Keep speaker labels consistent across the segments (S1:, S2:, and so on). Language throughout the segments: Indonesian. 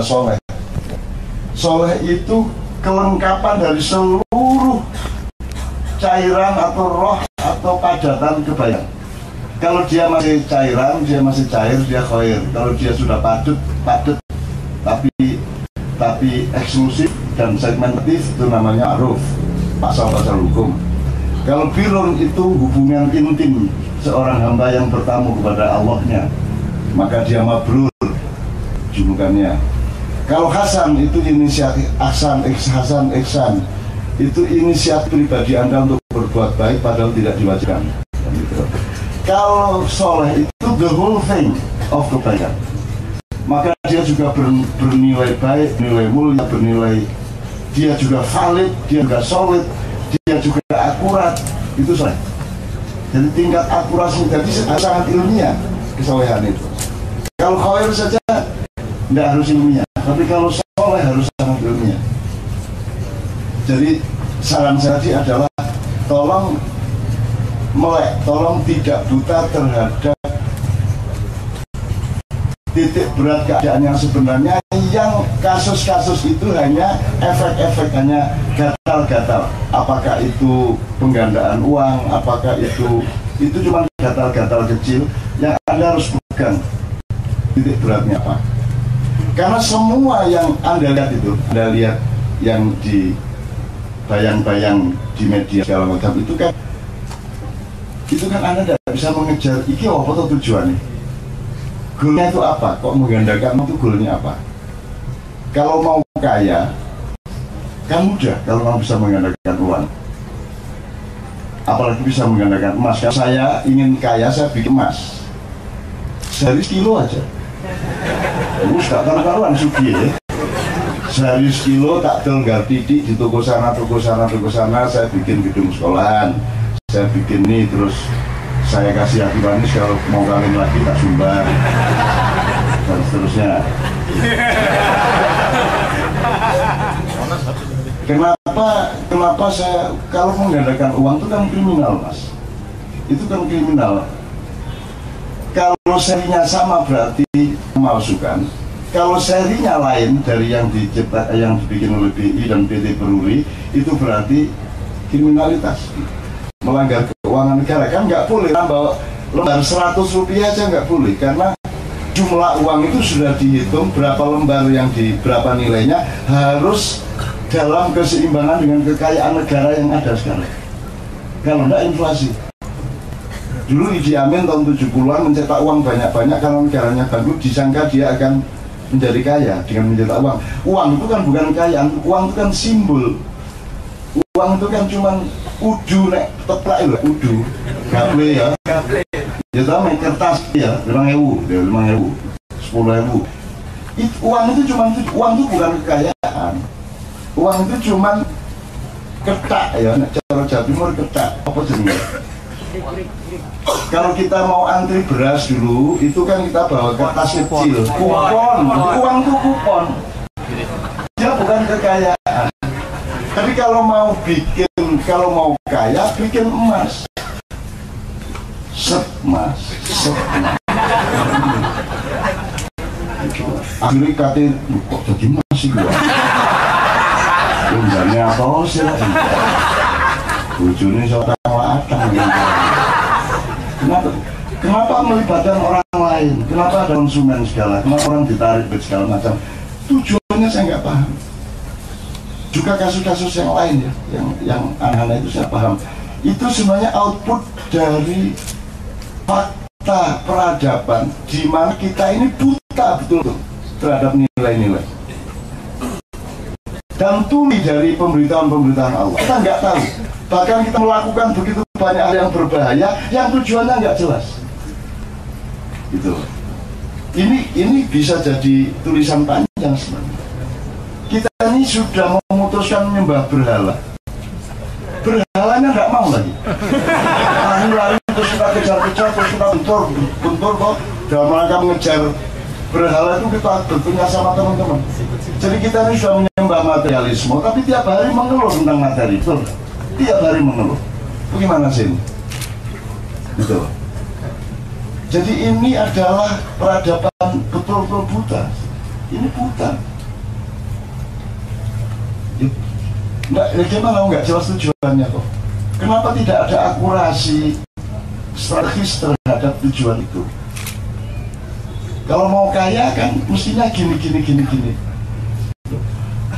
S1: soleh. Soleh itu kelengkapan dari seluruh cairan atau roh atau padatan kebaikan. Kalau dia masih cairan, dia masih cair, dia khair. Kalau dia sudah padat, tapi eksklusif dan segmentatif, itu namanya ma'ruf, pasal-pasal hukum. Kalau birrun itu hubungan intim seorang hamba yang bertamu kepada Allahnya, maka dia mabrur julukannya. Kalau hasan itu inisiatif, ihsan itu inisiatif pribadi Anda untuk berbuat baik padahal tidak diwajibkan. Kalau soleh itu the whole thing of kebaikan, maka dia juga bernilai baik, nilai mulia, bernilai, dia juga valid, dia juga solid, dia juga akurat. Itu soleh. Jadi tingkat akurasi, jadi sangat ilmiah kesolehan itu. Kalau khair saja tidak harus ilmiah, tapi kalau soleh harus sangat ilmiah. Jadi saran saya adalah tolong melek, tolong tidak buta terhadap titik berat keadaan yang sebenarnya, yang kasus-kasus itu hanya efek-efek, hanya gatal-gatal. Apakah itu penggandaan uang, apakah itu cuma gatal-gatal kecil yang Anda harus pegang titik beratnya apa. Karena semua yang Anda lihat itu, Anda lihat yang di bayang-bayang di media segala macam itu kan Anda tidak bisa mengejar iki apa tuh tujuannya, goalnya itu apa, kok menggandakan itu goalnya apa. Kalau mau kaya kan mudah, kalau mau bisa menggandakan uang, apalagi bisa menggandakan emas. Kalau saya ingin kaya, saya bikin emas sehari sekilo aja, gak karuan sugi ya. Sehari sekilo tak telgar titik di toko sana, saya bikin gedung sekolahan, saya bikin ini, terus saya kasih hati manis, kalau mau kawin lagi tak sumbang, dan seterusnya. Kenapa saya, kalau menggandakan uang itu kan kriminal, Mas. Itu kan kriminal. Kalau serinya sama berarti memalsukan. Kalau serinya lain dari yang dibikin oleh BI dan PT Peruri, itu berarti kriminalitas, melanggar keuangan negara. Kan nggak boleh nambah lembar 100 rupiah aja, nggak boleh, karena jumlah uang itu sudah dihitung berapa lembar yang di berapa nilainya, harus dalam keseimbangan dengan kekayaan negara yang ada sekarang. Kalau nggak inflasi. Dulu Idi Amin tahun 70-an mencetak uang banyak-banyak, kalau negaranya bagus disangka dia akan menjadi kaya dengan mencetak uang. Uang itu kan bukan kekayaan, uang itu kan simbol. Uang itu kan cuma udu, nek teplak itu udu, gaple ya. Ya tahu main kertas ya, 5.000, 10.000. Uang itu cuma, uang itu bukan kekayaan. Uang itu cuma ketak ya, nek cara Jawa Timur ketak apa jenis. Kalau kita mau antri beras dulu, itu kan kita bawa kertas kecil, kupon. Uang itu kupon, dia bukan kekayaan. Tapi kalau mau kaya, bikin emas. Emas. Akhirnya katanya, kok jadi emas sih gua? Undangnya apa sih lah? Bujurnya seorang latang gitu. Kenapa melibatkan orang lain? Kenapa ada konsumen segala? Kenapa orang ditarik segala macam? Tujuannya saya nggak paham. Juga kasus-kasus yang lain ya, yang aneh-aneh itu saya paham. Itu sebenarnya output dari fakta peradaban di mana kita ini buta betul terhadap nilai-nilai. Dan tuli dari pemberitaan-pemberitaan Allah, kita nggak tahu. Bahkan kita melakukan begitu banyak hal yang berbahaya, yang tujuannya nggak jelas. Gitu. Ini bisa jadi tulisan panjang sebenarnya. Kita ini sudah memutuskan menyembah berhala. Berhalanya nggak mau lagi. Lari-lari terus kita kejar-kejar, terus kita bentur kok dalam rangka mengejar berhala itu kita bertanya sama teman-teman. Jadi kita ini sudah menyembah materialisme, tapi tiap hari mengeluh tentang materi, betul? Tiap hari mengeluh. Bagaimana sih ini? Gitu. Jadi ini adalah peradaban betul-betul buta. Ini buta. Enggak, gimana nggak jelas tujuannya kok? Kenapa tidak ada akurasi strategis terhadap tujuan itu? Kalau mau kaya kan mestinya gini.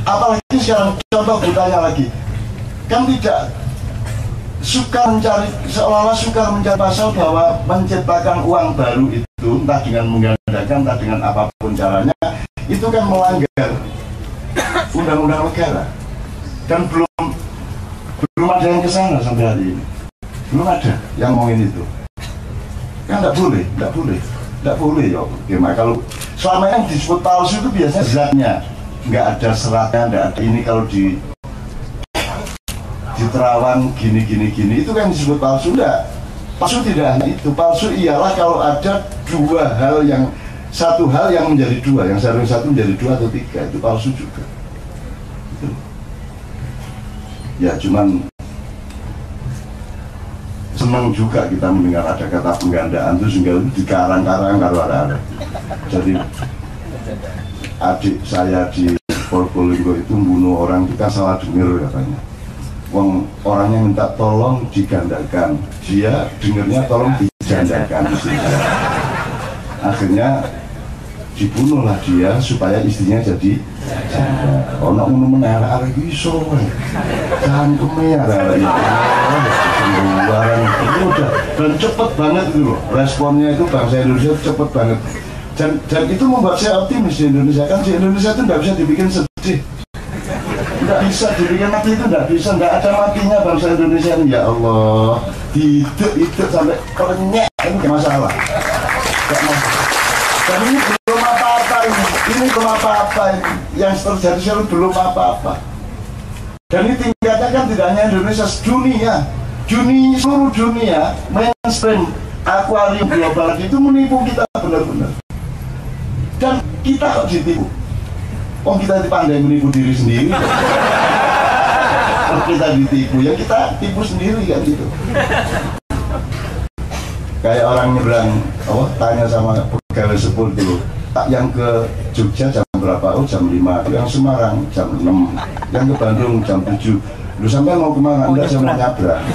S1: Apalagi sekarang contoh butanya lagi, kan tidak suka mencari, seolah-olah suka mencari pasal bahwa menciptakan uang baru itu entah dengan menggandakan, entah dengan apapun caranya, itu kan melanggar undang-undang negara. Dan belum ada yang kesana sampai hari ini. Belum ada yang ngomongin itu. Kan nggak boleh ya. Gimana kalau selama yang disebut palsu itu biasanya zatnya nggak ada seratnya, nggak ada ini. Kalau di terawan gini itu kan disebut palsu. Enggak, palsu tidak hanya itu. Palsu ialah kalau ada satu hal yang menjadi dua, yang seharusnya satu menjadi dua atau tiga, itu palsu juga. Itu. Ya cuman senang juga kita mendengar ada kata penggandaan itu sehingga di karang-karang kalau ada. Jadi adik saya di Probolinggo itu membunuh orang, kita salah dengar katanya. Orangnya minta tolong digandakan, dia dengarnya tolong dijandakan. Akhirnya dibunuhlah dia supaya istrinya jadi janda. Ono ngono meneh arek iso wae. Cangkeme arek itu udah dan cepet banget itu loh. Responnya itu bangsa Indonesia cepet banget. Dan itu membuat saya optimis di Indonesia. Kan di Indonesia itu nggak bisa dibikin sedih. Nggak bisa dibikin mati, itu nggak bisa. Nggak ada matinya bangsa Indonesia ini. Ya Allah, hidup sampai kerenyek, ini nggak masalah. Dan ini belum apa-apa ini. Ini belum apa-apa ini. Yang terjadi sekarang belum apa-apa. Dan ini tingkatnya kan tidak hanya Indonesia, seluruh dunia, mainstream akuarium global itu menipu kita benar-benar. Dan kita kok ditipu? Kita pandai menipu diri sendiri. Kalau kita ditipu, ya kita tipu sendiri kan gitu. Kayak orang nyebrang, tanya sama pegawai sepul dulu, yang ke Jogja jam berapa? Oh jam 5, yang Semarang jam 6, yang ke Bandung jam 7. Lu sampai mau kemana? Enggak, saya mau nyabrang.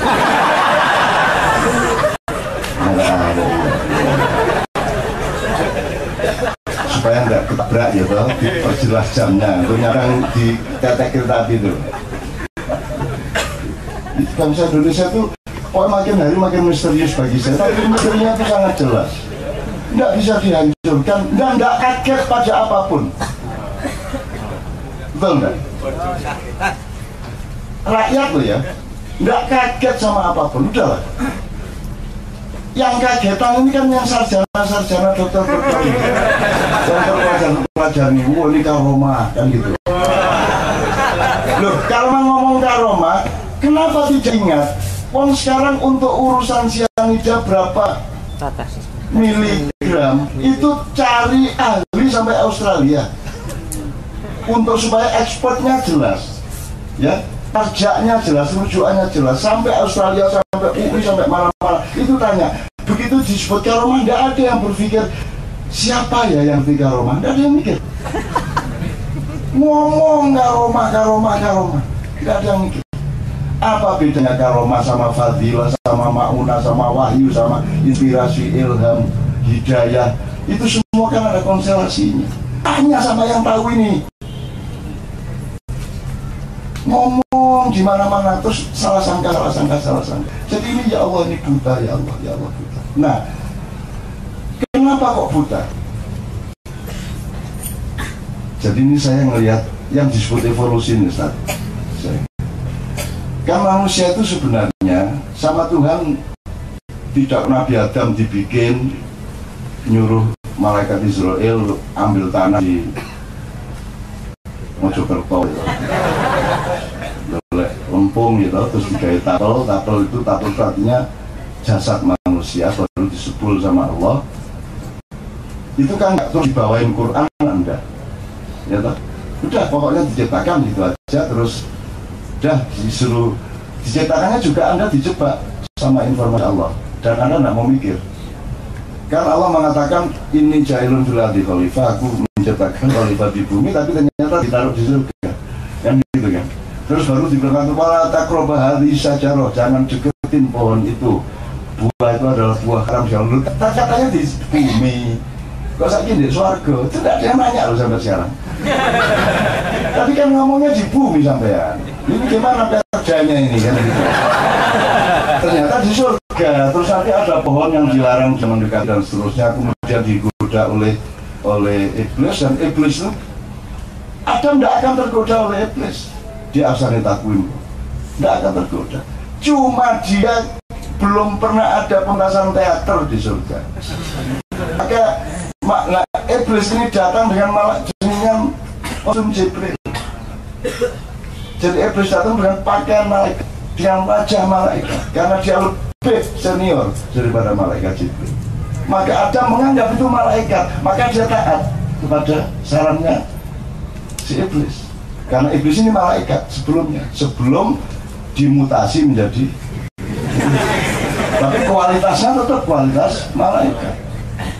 S1: Supaya enggak ketabrak ya toh, diperjelas jamnya. Untuk nyabrang di ketek kereta api itu. Bangsa Indonesia itu makin hari makin misterius bagi saya. Tapi misterinya itu sangat jelas. Nggak bisa dihancurkan dan nggak kaget pada apapun. Betul nggak? Rakyat loh ya, nggak kaget sama apapun. Udahlah. Yang kagetan ini kan yang sarjana dokter-dokter yang pelajar nih, ini karomah kan gitu. Loh, kalau ngomong karomah, kenapa tidak ingat? Sekarang untuk urusan cyanida berapa miligram itu cari ahli sampai Australia untuk supaya ekspornya jelas, ya, pajaknya jelas, rujukannya jelas, sampai Australia, sampai UI, sampai mana-mana. Itu tanya, begitu disebut karomah, nggak ada yang berpikir siapa ya yang berpikir karomah, nggak ada yang mikir. Ngomong karomah, nggak ada yang mikir. Apa bedanya karomah sama fadilah, sama maunah, sama wahyu, sama inspirasi, ilham, hidayah? Itu semua kan ada konstelasinya. Tanya sama yang tahu ini. Ngomong di mana-mana terus salah sangka. Jadi ini ya Allah, ini buta, ya Allah buta. Nah, kenapa kok buta? Jadi ini saya ngelihat yang disebut evolusi ini, Ustaz. Kan manusia itu sebenarnya sama Tuhan tidak, Nabi Adam dibikin nyuruh malaikat Israel ambil tanah di Mojokerto gitu. Lempung gitu, terus digaya tapel itu artinya jasad manusia baru disebul sama Allah. Itu kan nggak terus dibawain Quran, enggak ya toh? Udah pokoknya diciptakan gitu aja, terus udah disuruh diciptakannya juga Anda dijebak sama informasi Allah dan Anda nggak mau mikir. Kan Allah mengatakan ini jailun fil ardi khalifah, aku menciptakan khalifah di bumi, tapi ternyata ditaruh di surga. Kan gitu kan. Terus baru dibilang wala taqrabu hadhihi syajarah, jangan deketin pohon itu. Buah itu adalah buah haram, jangan katanya di bumi. Kok sakit di surga? Itu tidak ada yang nanya loh sampai sekarang. Tapi kan ngomongnya di bumi sampean. Ini gimana kerjanya ini kan gitu. Ternyata di surga. Terus nanti ada pohon yang dilarang jangan dekat dan seterusnya. Kemudian digoda oleh iblis, dan iblis itu Adam tidak akan tergoda oleh iblis. Dia asal takwim, tidak akan tergoda. Cuma dia belum pernah ada pementasan teater di surga. Maka iblis ini datang dengan malak jenisnya Jibril. Jadi iblis datang dengan pakaian malaikat, dengan wajah malaikat, karena dia lebih senior daripada malaikat Jibril. Maka Adam menganggap itu malaikat, maka dia taat kepada sarannya si iblis. Karena iblis ini malaikat sebelumnya, sebelum dimutasi menjadi tapi kualitasnya tetap kualitas malaikat.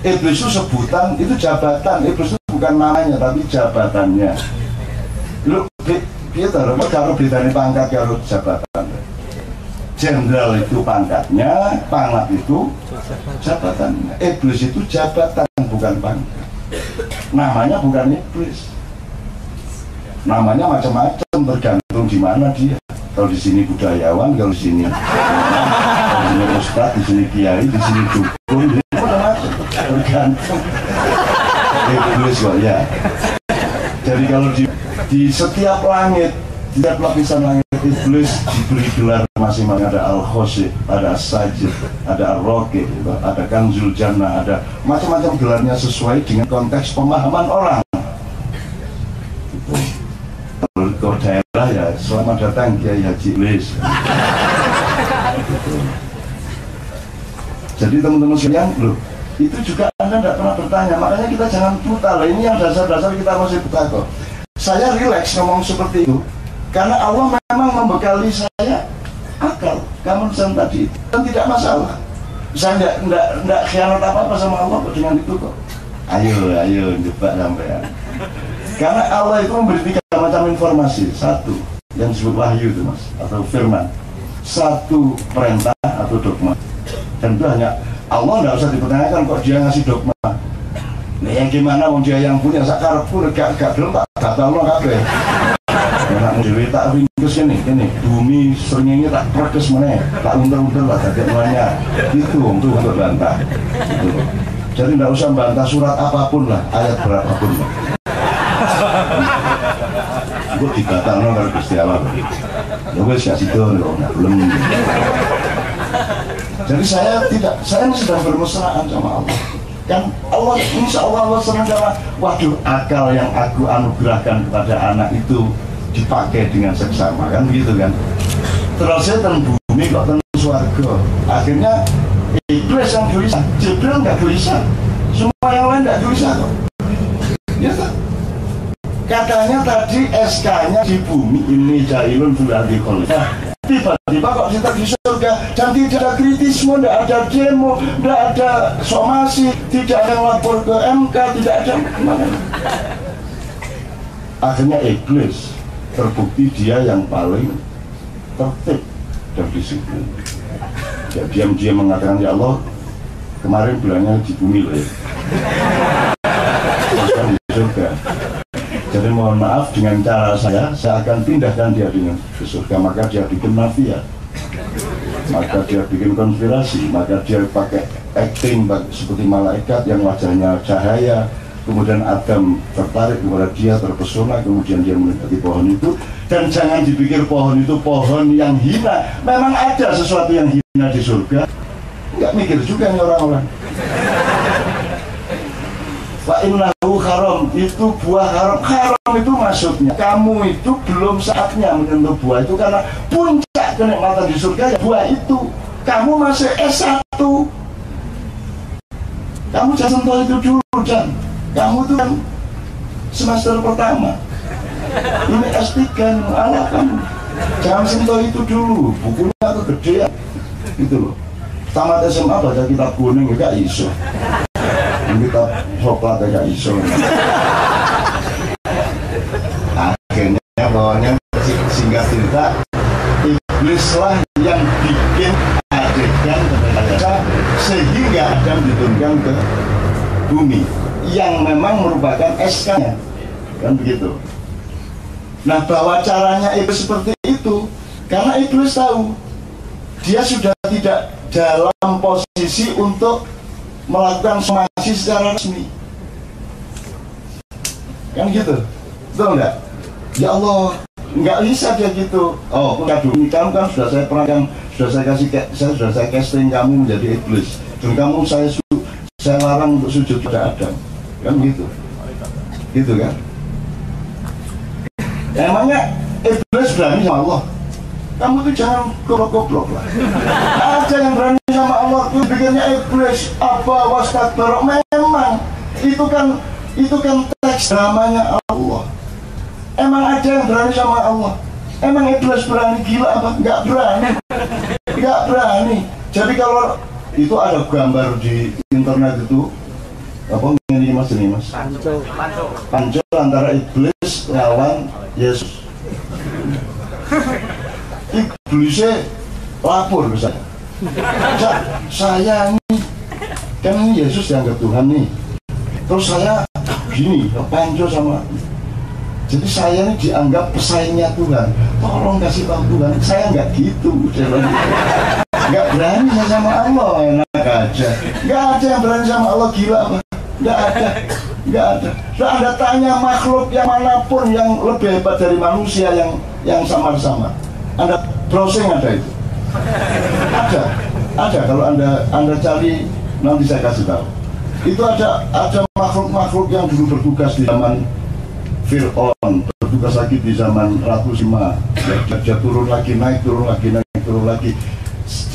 S1: Iblis itu sebutan, itu jabatan. Iblis itu bukan namanya, tapi jabatannya. Lu kalau bedanya pangkat kalau jabatan. Jenderal itu pangkatnya, pangkat itu jabatannya. Iblis itu jabatan, bukan pangkat. Namanya bukan iblis. Namanya macam-macam, tergantung di mana dia. Kalau di sini budayawan, kalau di sini ustadz, di sini kiai, di sini dukun, di sini macam-macam, tergantung. Iblis kok ya. Jadi kalau di setiap langit, di setiap lapisan langit, iblis diberi gelar masing-masing. Ada al-khosy, ada as-sajid, ada ar-raqib, ada kanzul jannah, ada macam-macam gelarnya sesuai dengan konteks pemahaman orang. Kalau daerah ya selamat datang Kiai Haji Iblis. Jadi teman-teman sekalian, loh, itu juga Anda tidak pernah bertanya. Makanya kita jangan brutal. Ini yang dasar-dasar kita masih bertakwa. Saya rileks ngomong seperti itu karena Allah memang membekali saya akal, common sense tadi itu, dan tidak masalah. Saya tidak khianat apa-apa sama Allah kok dengan itu kok. Ayo jebak sampean. Karena Allah itu memberi 3 macam informasi. Satu yang disebut wahyu itu mas, atau firman. Satu perintah atau dogma. Dan itu hanya Allah, tidak usah dipertanyakan kok dia ngasih dogma. Nah yang gimana wong dia yang punya sakar pun gak belum tak tahu loh kabeh. Anak dewi tak ringkes ini bumi seringnya tak perkes mana, tak unter-unter lah tak semuanya. Itu untuk bantah. Gitu. Jadi tidak usah bantah surat apapun lah, ayat berapapun lah. Gue dibatalkan kalau Gusti Allah. Ya gue kasih itu belum. Jadi saya ini sedang bermesraan sama Allah. Kan Allah, insya Allah senang sama. Waduh, akal yang aku anugerahkan kepada anak itu dipakai dengan seksama, kan begitu kan? Terusnya ten bumi kok ten swarga. Akhirnya iblis yang gelisah, Jibril nggak gelisah, semua yang lain nggak gelisah kok. Ya tak? Katanya tadi SK-nya di bumi ini jailun fil ardi khalifah. Tiba-tiba kok kita di surga dan tidak ada kritisme, tidak ada demo, tidak ada somasi, tidak ada lapor ke MK, tidak ada mana. Akhirnya iblis terbukti dia yang paling tertib dan disiplin. Ya, diam-diam mengatakan ya Allah, kemarin bilangnya di bumi loh ya. Sekarang di surga. Jadi mohon maaf dengan cara saya akan pindahkan dia dengan ke surga. Maka dia bikin mafia, maka dia bikin konspirasi, maka dia pakai acting seperti malaikat yang wajahnya cahaya. Kemudian Adam tertarik kepada dia, terpesona, kemudian dia mendekati pohon itu. Dan jangan dipikir pohon itu pohon yang hina. Memang ada sesuatu yang hina di surga. Nggak mikir juga nih orang-orang. Wa innahu haram, itu buah haram. Haram itu maksudnya kamu itu belum saatnya menyentuh buah itu, karena puncak kenikmatan di surga ya buah itu. Kamu masih S1, kamu jangan sentuh itu dulu. Dan kamu tuh kan semester pertama, ini S3 ala kamu, jangan sentuh itu dulu. Bukunya tuh gede ya, gitu loh. tamat SMA baca kitab kuning gak iso, kitab coklat gak iso. Akhirnya pokoknya singkat cerita, iblis lah yang bikin adegan kepada sehingga Adam diturunkan ke bumi yang memang merupakan SK-nya, kan begitu. Nah, bahwa caranya iblis seperti itu karena iblis tahu dia sudah tidak dalam posisi untuk melakukan somasi secara resmi, kan gitu, betul nggak? Ya Allah, nggak bisa dia gitu. Oh, kamu kan sudah saya perankan, sudah saya casting kamu menjadi iblis, dan kamu saya larang untuk sujud pada Adam, kan gitu, gitu kan? Emangnya iblis berani sama Allah? Kamu tuh jangan goblok-goblok lah. Ada yang berani sama Allah tuh bikinnya iblis apa wastakbar. Memang itu kan teks dramanya Allah. Emang ada yang berani sama Allah? Emang iblis berani? Gila apa? Nggak berani. Nggak berani. Jadi kalau itu ada gambar di internet itu apa ini mas? Panco antara iblis lawan Yesus. Iblisnya lapor ke saya ini kan ini Yesus dianggap Tuhan nih, terus saya gini panco sama, jadi saya ini dianggap pesaingnya Tuhan, tolong kasih tahu Tuhan saya nggak gitu, nggak berani sama Allah, enak aja, nggak ada yang berani sama Allah, gila apa? Nggak ada. Nggak ada tanya makhluk yang manapun yang lebih hebat dari manusia yang samar-samar. Anda browsing ada itu, ada kalau anda cari nanti saya kasih tahu. Itu ada makhluk-makhluk yang dulu bertugas di zaman Fir'aun, bertugas lagi di zaman Ratu Sima, dia turun lagi naik, turun lagi.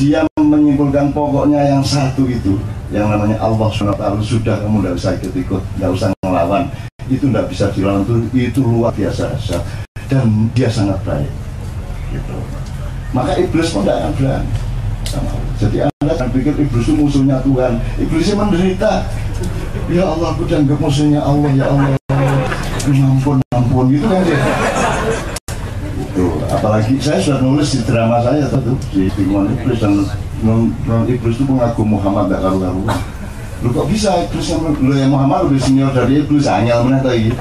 S1: Dia menyimpulkan pokoknya yang satu itu, yang namanya Allah SWT, sudah kamu tidak usah ikut-ikut, tidak usah ngelawan, itu tidak bisa dilawan, itu luar biasa dan dia sangat baik. Gitu. Maka iblis pun tidak akan berani sama Allah. Jadi anda jangan pikir iblis itu musuhnya Tuhan. Iblisnya menderita. Ya Allah, aku dianggap musuhnya Allah. Ya Allah, ampun gitu kan dia. Itu apalagi saya sudah nulis di drama saya tuh di non iblis, dan non iblis itu pengagum Muhammad tak karu-karuan. Lu kok bisa iblis yang Muhammad lebih senior dari iblis? Anyal mana tadi?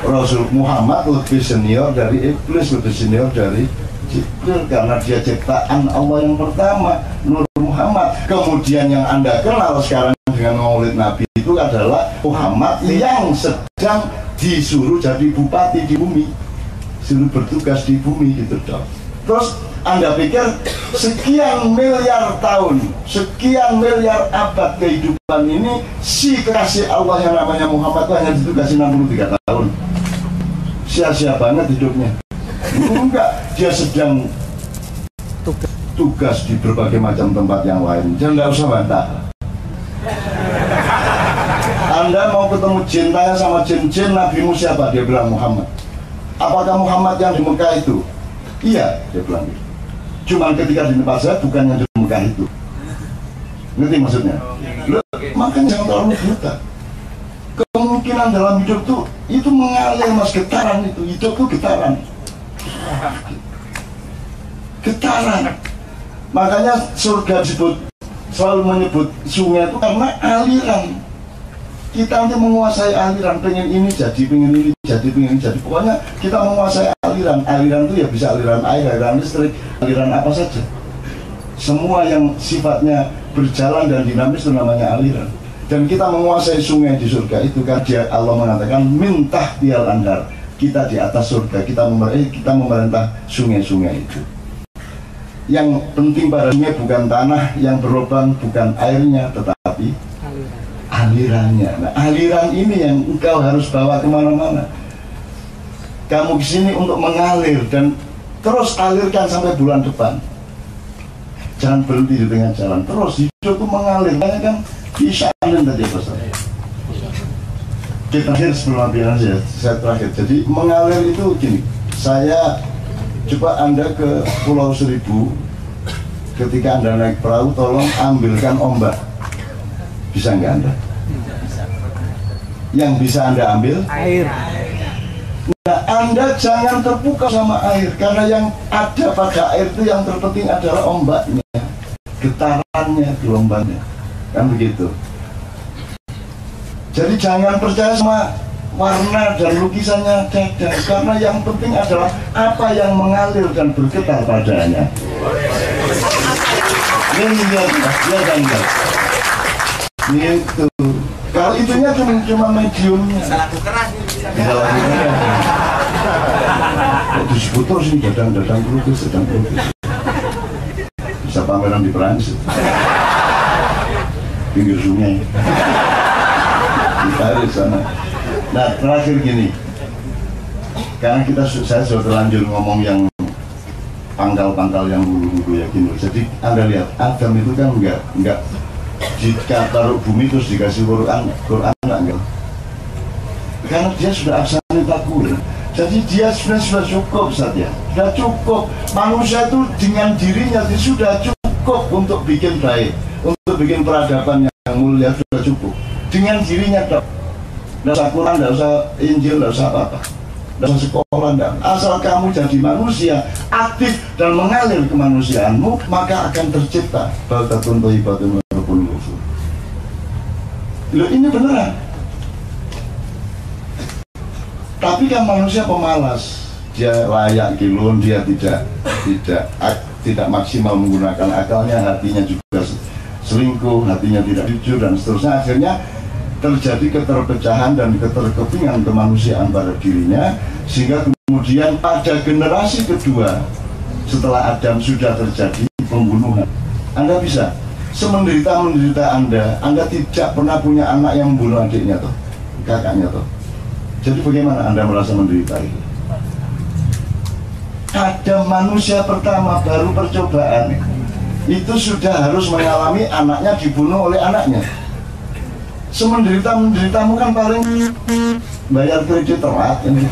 S1: Rasul Muhammad lebih senior dari iblis, lebih senior dari Jibril, karena dia ciptaan Allah yang pertama, Nur Muhammad. Kemudian yang anda kenal sekarang dengan Maulid Nabi itu adalah Muhammad yang sedang disuruh jadi bupati di bumi, suruh bertugas di bumi gitu dong. Terus anda pikir sekian miliar tahun, sekian miliar abad kehidupan ini si kekasih Allah yang namanya Muhammad itu hanya ditugasi 63 tahun. Sia-sia banget hidupnya. Enggak, dia sedang tugas di berbagai macam tempat yang lain. Jangan nggak usah bantah. Anda mau ketemu jin, tanya sama jin nabimu siapa? Dia bilang Muhammad. Apakah Muhammad yang di Mekah itu? Iya, dia bilang gitu. Cuman ketika di tempat saya bukan yang di Mekah itu. Ngerti maksudnya? Loh, makanya jangan terlalu buta. Kemungkinan dalam hidup tuh itu mengalir mas, getaran itu, hidup tuh getaran. Makanya surga disebut, selalu menyebut sungai itu karena aliran. Kita nanti menguasai aliran, pengen ini jadi, pengen ini jadi, pokoknya kita menguasai aliran. Aliran itu ya bisa aliran air, aliran listrik, aliran apa saja. Semua yang sifatnya berjalan dan dinamis itu namanya aliran. Dan kita menguasai sungai di surga itu kan dia, Allah mengatakan mintah tial andar, kita di atas surga, kita memerintah sungai-sungai itu. Yang penting pada sungai bukan tanah yang berlubang, bukan airnya, tetapi alirannya. Nah, aliran ini yang engkau harus bawa kemana-mana. Kamu di sini untuk mengalir dan terus alirkan sampai bulan depan. Jangan berhenti di tengah jalan, terus hidup itu mengalir. Makanya kan bisa alin tadi pesan. Kita terakhir sebelum aja, saya terakhir. Jadi mengalir itu gini. Saya coba Anda ke Pulau Seribu, ketika Anda naik perahu, tolong ambilkan ombak. Bisa nggak Anda? Yang bisa Anda ambil? Air. Nah, Anda jangan terpukau sama air, karena yang ada pada air itu yang terpenting adalah ombaknya, getarannya, gelombangnya, kan begitu. Jadi jangan percaya sama warna dan lukisannya Dadang, karena yang penting adalah apa yang mengalir dan bergetar padanya. Gitu. Kalau itunya cuma mediumnya. Bisa lagu keras nih. Bisa lagu keras. Disebut terus ini Dadang pelukis. Bisa pameran di Perancis, pinggir sungai, di Paris sana. Nah, terakhir gini, karena saya sudah terlanjur ngomong yang pangkal-pangkal yang hulu-hulu ya gini. Jadi Anda lihat, Adam itu kan enggak jika taruh bumi terus dikasih Quran enggak, karena dia sudah aksani takul. Jadi dia sudah cukup saja, sudah cukup. Manusia itu dengan dirinya sudah cukup untuk bikin baik, untuk bikin peradaban yang mulia, sudah cukup dengan dirinya. Tidak usah Quran, tidak usah Injil, tidak usah apa-apa, tidak usah sekolah, tidak. Asal kamu jadi manusia aktif dan mengalir kemanusiaanmu, maka akan tercipta baldatun thayyibatun wa rabbun ghafur. Loh, ini beneran. Tapi kan manusia pemalas, dia layak kilun, dia tidak maksimal menggunakan akalnya, hatinya juga selingkuh, hatinya tidak jujur dan seterusnya. Akhirnya terjadi keterpecahan dan keterkepingan kemanusiaan pada dirinya, sehingga kemudian pada generasi kedua setelah Adam sudah terjadi pembunuhan. Anda bisa semenderita Anda tidak pernah punya anak yang membunuh adiknya toh, kakaknya toh. Jadi bagaimana Anda merasa menderita itu? Adam manusia pertama baru percobaan itu sudah harus mengalami anaknya dibunuh oleh anaknya. Semenderita-menderitamu kan paling bayar kredit telat ini.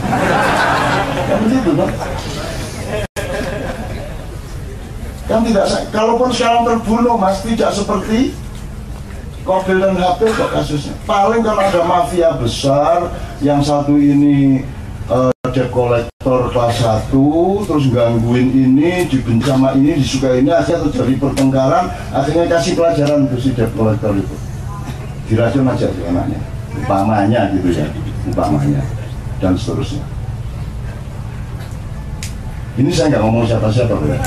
S1: Kan begitu kan? Kan tidak, kalaupun sekarang terbunuh Mas, tidak seperti Qabil dan Habil kok kasusnya. Paling kalau ada mafia besar, yang satu ini debt collector kelas 1, terus gangguin ini, dibenci sama ini, disukai ini, akhirnya terjadi pertengkaran, akhirnya kasih pelajaran ke si debt collector itu. Diracun aja si anaknya, umpamanya gitu ya, umpamanya, dan seterusnya. Ini saya nggak ngomong siapa-siapa ya.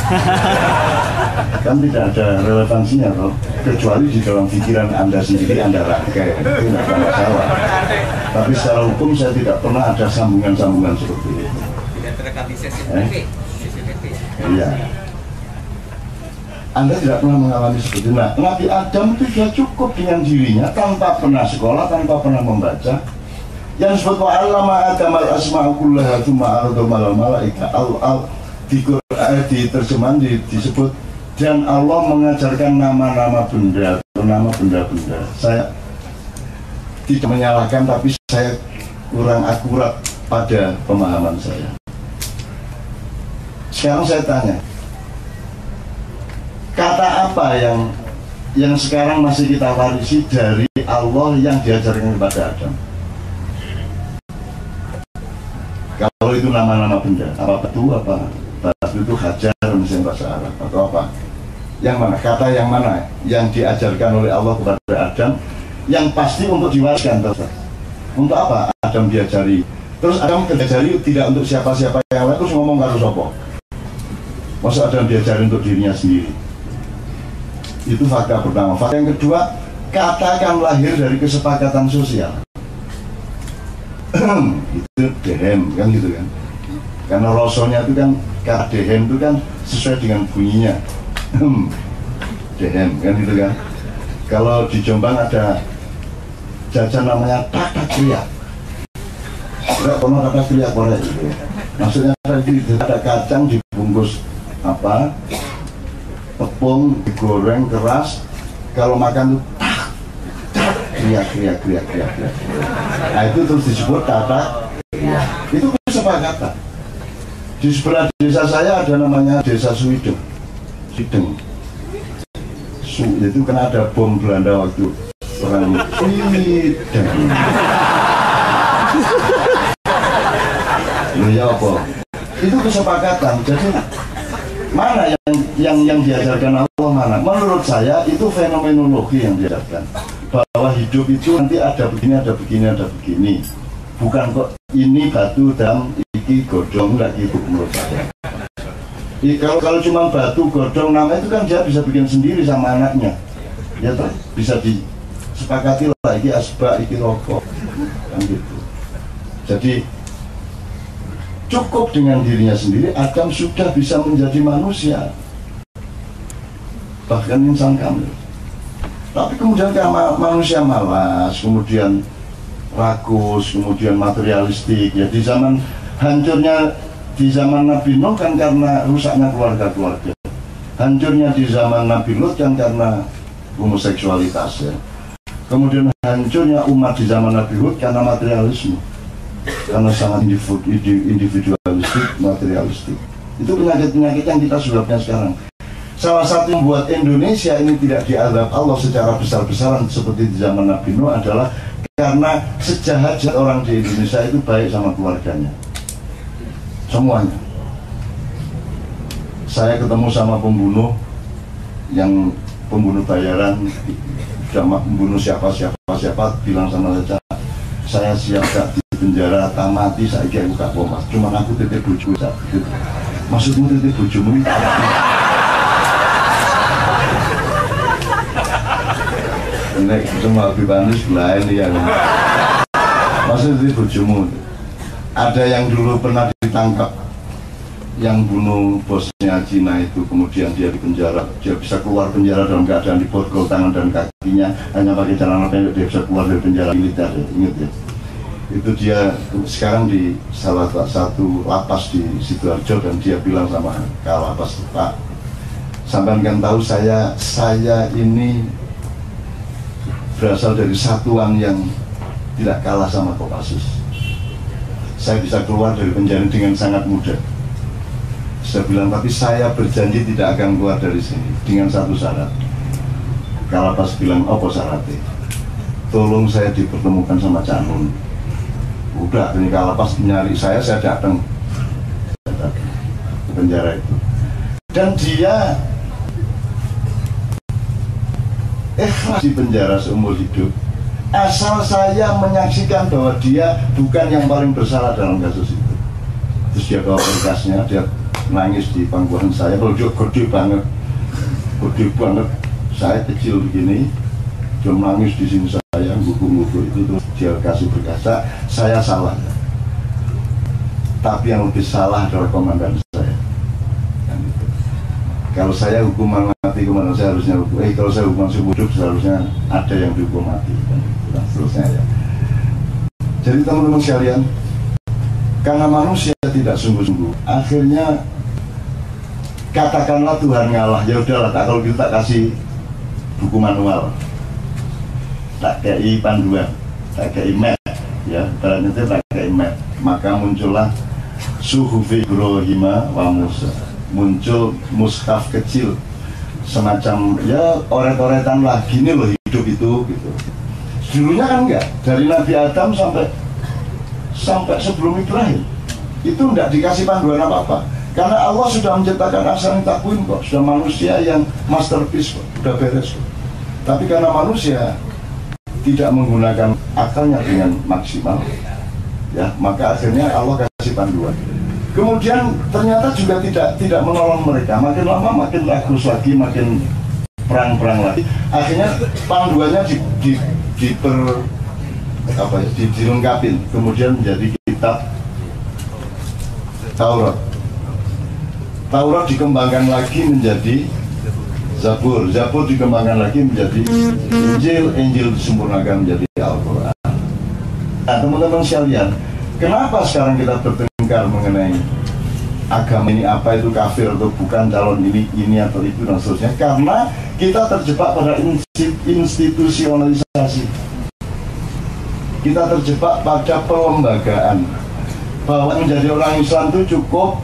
S1: Kan tidak ada relevansinya toh, kecuali di dalam pikiran Anda sendiri Anda rangkai, itu tidak ada masalah. Tapi secara hukum saya tidak pernah ada sambungan-sambungan seperti itu. Tidak terekam di CCTV. Iya. Anda tidak pernah mengalami seperti itu. Nah, Nabi Adam itu sudah cukup dengan dirinya tanpa pernah sekolah, tanpa pernah membaca. Yang disebut wa'allama Adam al-asma'a kullaha tsumma 'aradahum 'alal malaika di terjemahan disebut, dan Allah mengajarkan nama-nama benda atau nama benda-benda. Saya tidak menyalahkan, tapi saya kurang akurat pada pemahaman saya. Sekarang saya tanya, kata apa yang sekarang masih kita warisi dari Allah yang diajarkan kepada Adam? Kalau itu nama-nama benda, apa batu, apa batu itu hajar misalnya bahasa Arab atau apa? Yang mana? Kata yang mana yang diajarkan oleh Allah kepada Adam yang pasti untuk diwariskan terus? Untuk apa Adam diajari? Terus Adam diajari tidak untuk siapa-siapa yang lain, terus ngomong karo sapa? Masa Adam diajari untuk dirinya sendiri? Itu fakta pertama. Fakta yang kedua, katakan lahir dari kesepakatan sosial. Itu dehem kan gitu kan? Karena rosonya itu kan, kata dehem itu kan sesuai dengan bunyinya. Dehem kan gitu kan? Kalau di Jombang ada jajan namanya tata kriya. Enggak pernah tata kriya korek gitu. Maksudnya ada kacang dibungkus apa? Tepung digoreng keras, kalau makan tuh kriya. Nah itu terus disebut tata kriya. Itu kesepakatan. Di sebelah desa saya ada namanya desa Swideng. Itu kan ada bom Belanda waktu orang ya apa? Itu kesepakatan. Jadi mana yang diajarkan Allah mana? Menurut saya itu fenomenologi yang diajarkan. Bahwa hidup itu nanti ada begini, ada begini, ada begini. Bukan kok ini batu dan iki godong, enggak gitu menurut saya. Kalau cuma batu godong nama itu kan dia bisa bikin sendiri sama anaknya, ya toh bisa disepakati lah, iki asbak, iki rokok, kan gitu. Jadi cukup dengan dirinya sendiri, Adam sudah bisa menjadi manusia, bahkan insan kamil. Tapi kemudian karena manusia malas, kemudian rakus, kemudian materialistik, ya di zaman hancurnya di zaman Nabi Nuh kan karena rusaknya keluarga-keluarga, hancurnya di zaman Nabi Lut kan karena homoseksualitas ya, kemudian hancurnya umat di zaman Nabi Hud karena materialisme, karena sangat individualistik, materialistik. Itu penyakit-penyakit yang kita sulapnya sekarang. Salah satu yang membuat Indonesia ini tidak diazab Allah secara besar-besaran seperti di zaman Nabi Nuh adalah karena sejahat orang di Indonesia itu baik sama keluarganya. Semuanya. Saya ketemu sama pembunuh yang pembunuh bayaran, tidak membunuh siapa, bilang sama saya siap gak di penjara, tak mati, saya kira buka bomas. Cuma aku titip bojo. Maksudmu titip bojomu? Ini cuma lebih panis lain ya. Maksudnya titip bojomu. Ada yang dulu pernah ditangkap, yang bunuh bosnya Cina itu, kemudian dia di penjara, dia bisa keluar penjara dalam keadaan diborgol tangan dan kakinya, hanya pakai celana pendek dia bisa keluar dari penjara militer, ya, ingat ya. Itu dia sekarang di salah satu lapas di Sidoarjo, dan dia bilang sama Kalapas, Pak, sampean kan tahu saya ini berasal dari satuan yang tidak kalah sama Kopassus. Saya bisa keluar dari penjara dengan sangat mudah. Saya bilang, tapi saya berjanji tidak akan keluar dari sini dengan satu syarat. Kalapas bilang, apa syaratnya? Tolong saya dipertemukan sama Cak Nun. Udah, ini Kalapas nyari saya datang ke penjara itu. Dan dia ikhlas di penjara seumur hidup, asal saya menyaksikan bahwa dia bukan yang paling bersalah dalam kasus itu. Terus dia bawa berkasnya, dia nangis di pangkuan saya, kalau dia gede banget, saya kecil begini, dia nangis di sini saya, gugu-gugu itu, terus dia kasih berkas, saya salah. Tapi yang lebih salah adalah komandan saya. Kalau saya hukuman mati, kemana saya harusnya hukum? Kalau saya hukuman seumur hidup, seharusnya ada yang dihukum mati. Dan seterusnya ya. Jadi teman-teman sekalian, karena manusia tidak sungguh-sungguh, akhirnya katakanlah Tuhan ngalah. Ya udahlah, kalau kita kasih buku manual, tak kei panduan, tak kei map, ya, barangnya itu tak kei map. Maka muncullah Suhufi Ibrahim wa Musa. Muncul mushaf kecil, semacam ya oret-oretan lah, gini loh hidup itu gitu. Dulunya kan enggak, dari Nabi Adam sampai sebelum Ibrahim itu enggak dikasih panduan apa-apa, karena Allah sudah menciptakan ahsanul taqwim kok, sudah manusia yang masterpiece kok, sudah beres kok. Tapi karena manusia tidak menggunakan akalnya dengan maksimal, ya, maka akhirnya Allah kasih panduan. Kemudian ternyata juga tidak menolong mereka, makin lama makin ragus lagi, makin perang-perang lagi. Akhirnya panduannya dilengkapin, kemudian menjadi kitab Taurat. Taurat dikembangkan lagi menjadi Zabur, Zabur dikembangkan lagi menjadi Injil, Injil disempurnakan menjadi Al-Quran. Nah teman-teman sekalian, kenapa sekarang kita bertengkar mengenai agama ini, apa itu kafir atau bukan, calon ini atau itu dan seterusnya? Karena kita terjebak pada institusionalisasi, kita terjebak pada pelembagaan, bahwa menjadi orang Islam itu cukup,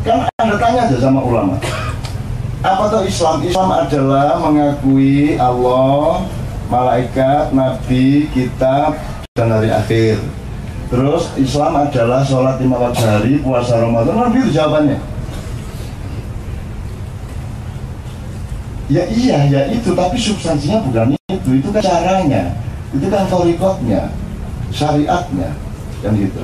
S1: kan Anda tanya aja sama ulama, Apa tuh Islam? Islam adalah mengakui Allah, malaikat, nabi, kitab, dan hari akhir. Terus Islam adalah sholat 5 waktu hari, puasa Ramadan. Nah, gitu jawabannya. Ya iya, ya itu, tapi substansinya bukan itu. Itu kan caranya, itu kan thoriqatnya, syariatnya, kan gitu.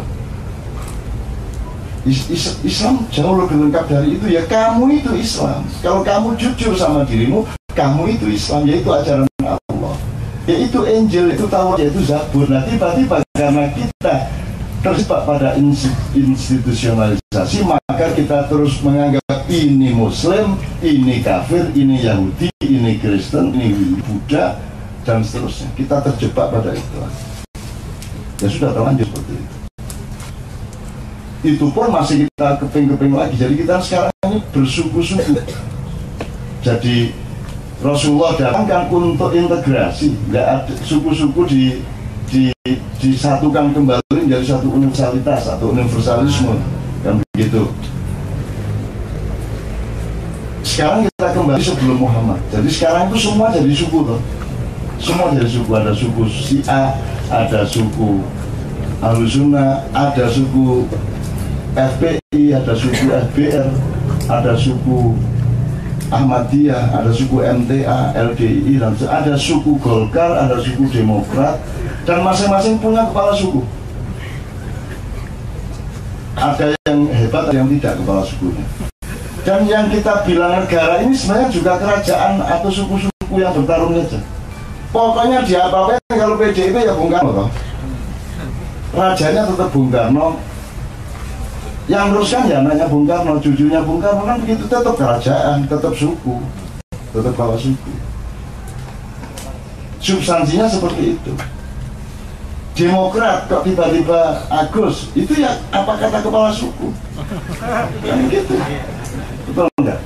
S1: Islam jauh lebih lengkap dari itu. Ya kamu itu Islam. Kalau kamu jujur sama dirimu, kamu itu Islam, yaitu ajaran Allah, yaitu Injil, itu Taurat, yaitu Zabur. Nah tiba-tiba karena kita terjebak pada institusionalisasi, maka kita terus menganggap ini Muslim, ini kafir, ini Yahudi, ini Kristen, ini Buddha, dan seterusnya. Kita terjebak pada itu. Ya sudah terlanjur seperti itu. Itu pun masih kita keping-keping lagi. Jadi kita sekarang ini bersuku-suku. Jadi Rasulullah datang kan untuk integrasi, nggak ada suku-suku disatukan kembali menjadi satu universalitas atau universalisme, kan begitu. Sekarang kita kembali sebelum Muhammad. Jadi sekarang itu semua jadi suku tuh. Semua jadi suku. Ada suku Syiah, ada suku Ahlussunnah, ada suku FPI, ada suku FBR, ada suku Ahmadiyah, ada suku MTA, LDI, dan ada suku Golkar, ada suku Demokrat, dan masing-masing punya kepala suku. Ada yang hebat, ada yang tidak kepala sukunya. Dan yang kita bilang negara ini sebenarnya juga kerajaan atau suku-suku yang bertarung saja. Pokoknya dia apa-apa, kalau PDIP ya Bung Karno, rajanya tetap Bung Karno. Yang teruskan ya anaknya Bung Karno, cucunya Bung Karno, kan begitu, tetap kerajaan, tetap suku, tetap kepala suku. Substansinya seperti itu. Demokrat kok tiba-tiba Agus, itu ya apa kata kepala suku? Kan gitu, betul enggak?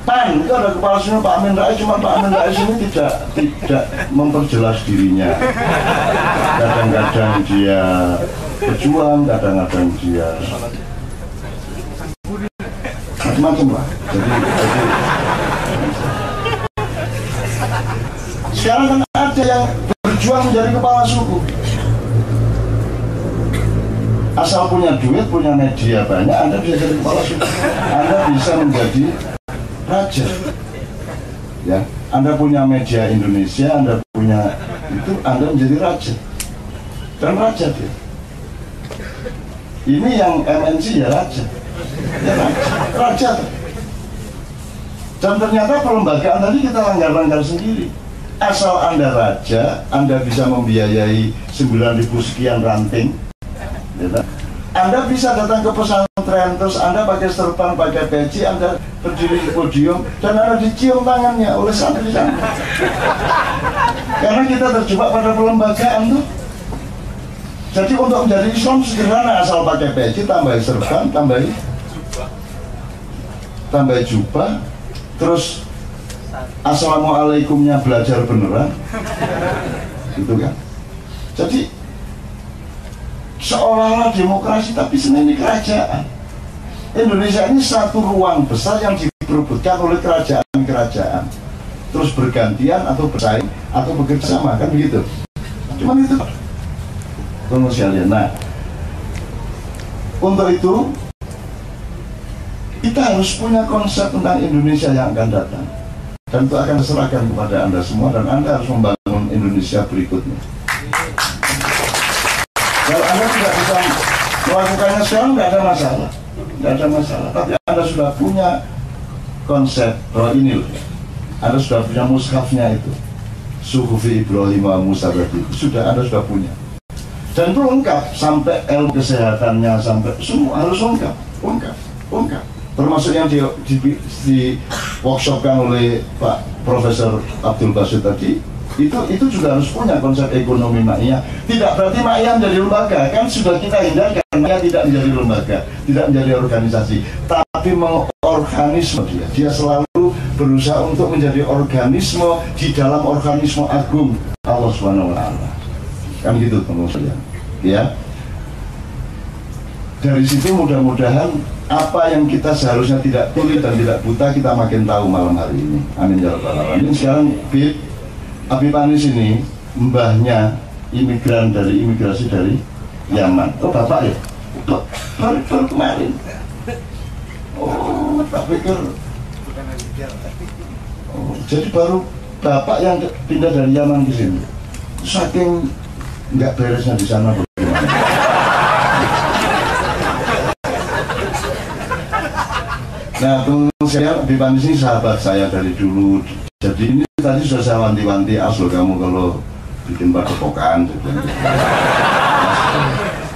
S1: PAN itu ada kepala suku Pak Amin Rais, cuma Pak Amin Rais ini tidak memperjelas dirinya. Kadang-kadang dia berjuang, kadang-kadang dia macam-macam lah. Jadi sekarang kan ada yang berjuang menjadi kepala suku, asal punya duit, punya media banyak, Anda bisa jadi kepala suku, Anda bisa menjadi raja. Ya, Anda punya media Indonesia, Anda punya itu, Anda menjadi raja. Dan raja dia. Ini yang MNC ya raja. Ya raja. Dan ternyata perlembagaan tadi kita langgar-langgar sendiri. Asal Anda raja, Anda bisa membiayai 9.000 sekian ranting. Ya, Anda bisa datang ke pesantren, terus Anda pakai serban, pakai peci, Anda berdiri di podium, dan Anda dicium tangannya oleh santri-santri. Karena kita terjebak pada perlembagaan tuh. Jadi untuk menjadi Islam sederhana, asal pakai peci, tambah serban, tambah jubah, terus Assalamualaikumnya belajar beneran, gitu kan? Jadi seolah-olah demokrasi, tapi sebenarnya ini kerajaan. Indonesia ini satu ruang besar yang diperebutkan oleh kerajaan-kerajaan, terus bergantian atau bersaing atau bekerja sama, kan begitu. Cuman itu sekalian. Nah, untuk itu kita harus punya konsep tentang Indonesia yang akan datang, dan itu akan diserahkan kepada Anda semua, dan Anda harus membangun Indonesia berikutnya. Kalau Anda tidak bisa melakukannya sekarang, nggak ada masalah, tapi Anda sudah punya konsep bahwa ini loh, Anda sudah punya mushafnya itu, Suhufi Ibrahim wa Musa berarti sudah, Anda sudah punya. Dan itu lengkap, sampai ilmu kesehatannya, sampai semua harus lengkap. Termasuk yang di workshopkan oleh Pak Profesor Abdul Basit tadi, itu juga harus punya konsep ekonomi Ma'iyah. Tidak berarti Ma'iyah menjadi lembaga, kan sudah kita hindarkan. Ma'iyah tidak menjadi lembaga, tidak menjadi organisasi, tapi mengorganisme dia selalu berusaha untuk menjadi organisme di dalam organisme agung Allah Subhanahu wa Ta'ala. Kan gitu teman-teman ya. dari situ mudah-mudahan apa yang kita seharusnya tidak tuli dan tidak buta kita makin tahu malam hari ini. Amin ya rabbal alamin. Sekarang Habib Anies ini mbahnya imigran dari imigrasi dari Yaman. Oh bapak ya? Baru kemarin. Oh tak pikir. Oh, jadi baru bapak yang pindah dari Yaman ke sini. Saking nggak beresnya di sana bagaimana? Nah, saya Habib Anies ini sahabat saya dari dulu. Jadi ini tadi sudah saya wanti-wanti, asal kamu kalau bikin padepokan.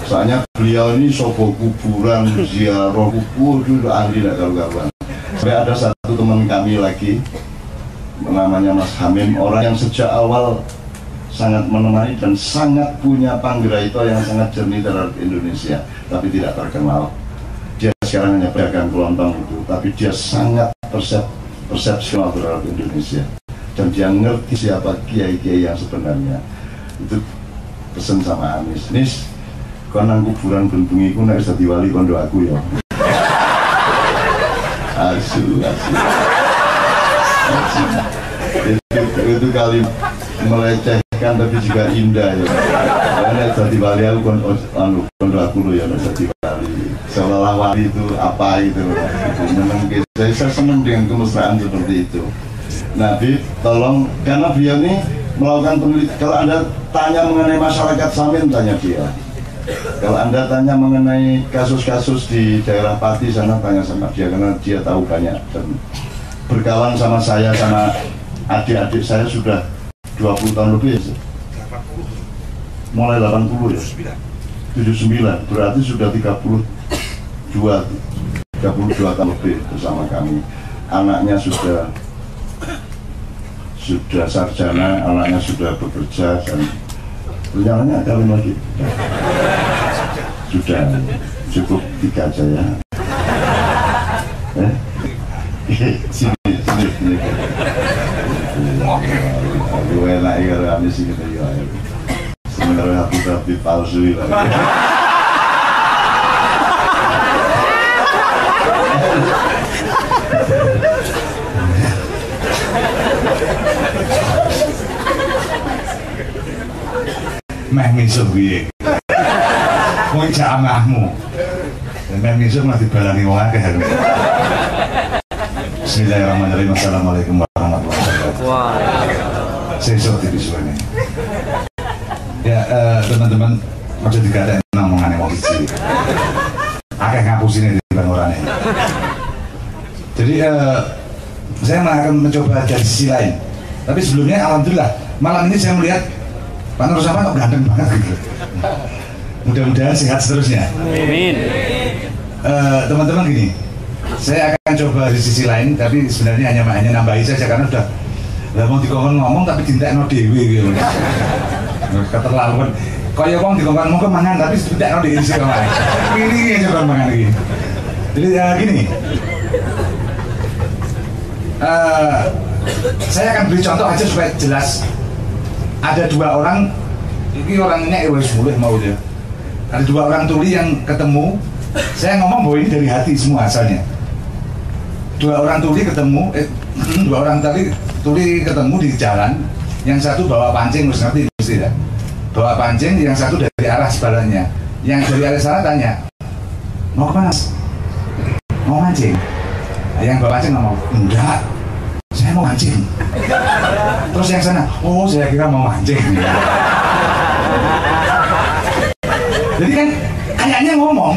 S1: Soalnya beliau ini sobo kuburan, ziarah kubur, itu ahli tidak karuan. Sampai ada satu teman kami lagi, namanya Mas Hamim, orang yang sejak awal sangat menemani dan sangat punya panggraito yang sangat jernih terhadap Indonesia, tapi tidak terkenal. Dia sekarang hanya pedagang kelontong itu, tapi dia sangat persepsional terhadap Indonesia dan dia ngerti siapa kiai-kiai yang sebenarnya. Itu pesen sama Anies, Nis, kau nang kuburan bentungi ku nek dadi wali kondo aku ya. Asu. Itu kali melecehkan tapi juga indah ya. Karena dadi wali aku kondo aku lo ya, nek dadi wali. Seolah wali itu apa itu, saya senang dengan kemesraan seperti itu. Nabi, tolong, karena beliau ini melakukan penelitian. Kalau Anda tanya mengenai masyarakat Samin, tanya dia. Kalau Anda tanya mengenai kasus-kasus di daerah Pati sana, tanya sama dia, karena dia tahu banyak. Dan berkawan sama saya, sama adik-adik saya sudah 20 tahun lebih ya? Mulai 80 ya? 79, berarti sudah 32 tahun lebih bersama kami. Anaknya sudah sarjana, anaknya sudah bekerja dan rencananya kawin lagi. Sudah cukup 3 aja ya. Sini. Aku enak ya kalau Anies gitu ya. Sebenarnya Habib palsu lah.
S2: Meh misuh piye? Kowe jak amahmu. Meh misuh mah dibalani wong akeh. Bismillahirrahmanirrahim. Assalamualaikum warahmatullahi wabarakatuh. Sesuk dibisuane. Ya teman-teman, aja dikatakan omongane wong siji. Akeh ngapusine di bangorane. Jadi saya akan mencoba dari sisi lain. Tapi sebelumnya alhamdulillah malam ini saya melihat Pak Nur Zaman kok ganteng banget gitu. Mudah-mudahan sehat seterusnya.
S3: Amin.
S2: Teman-teman gini, saya akan coba di sisi lain, tapi sebenarnya hanya nambahi saja karena udah mau dikongkon ngomong tapi dintekno dhewe gitu. Keterlaluan. Kaya wong dikongkon ngomong mangan tapi dintekno dhewe sih kok. Ini coba mangan iki. Jadi gini. Saya akan beri contoh aja supaya jelas. Ada 2 orang, ini orangnya wis mulih mau dia. Ada 2 orang tuli yang ketemu. Saya ngomong bahwa ini dari hati semua asalnya. 2 orang tuli ketemu, 2 orang tuli ketemu di jalan. Yang satu bawa pancing, harus ngerti mesti ya. Bawa pancing, yang satu dari arah sebaliknya. Yang dari arah sana tanya, mau kemana? Mau mancing? Nah, yang bawa pancing ngomong, enggak. Saya mau mancing. Terus yang sana, oh saya kira mau mancing. Jadi kan kayaknya ngomong,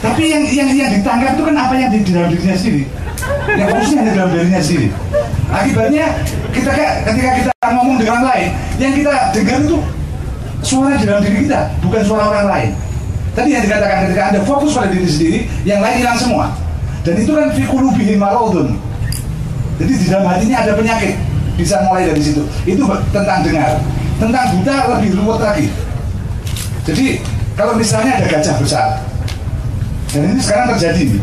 S2: tapi yang ditangkap itu kan apa yang di dalam dirinya sendiri. Yang khususnya ada dalam dirinya sendiri. Akibatnya ketika kita ngomong dengan orang lain, yang kita dengar itu suara di dalam diri kita, bukan suara orang lain. Tadi yang dikatakan ketika Anda fokus pada diri sendiri, yang lain hilang semua. Dan itu kan fi qulubihim maradun. Jadi di dalam hatinya ada penyakit, bisa mulai dari situ. Itu tentang dengar. Tentang buta lebih ruwet lagi. Jadi kalau misalnya ada gajah besar, dan ini sekarang terjadi nih,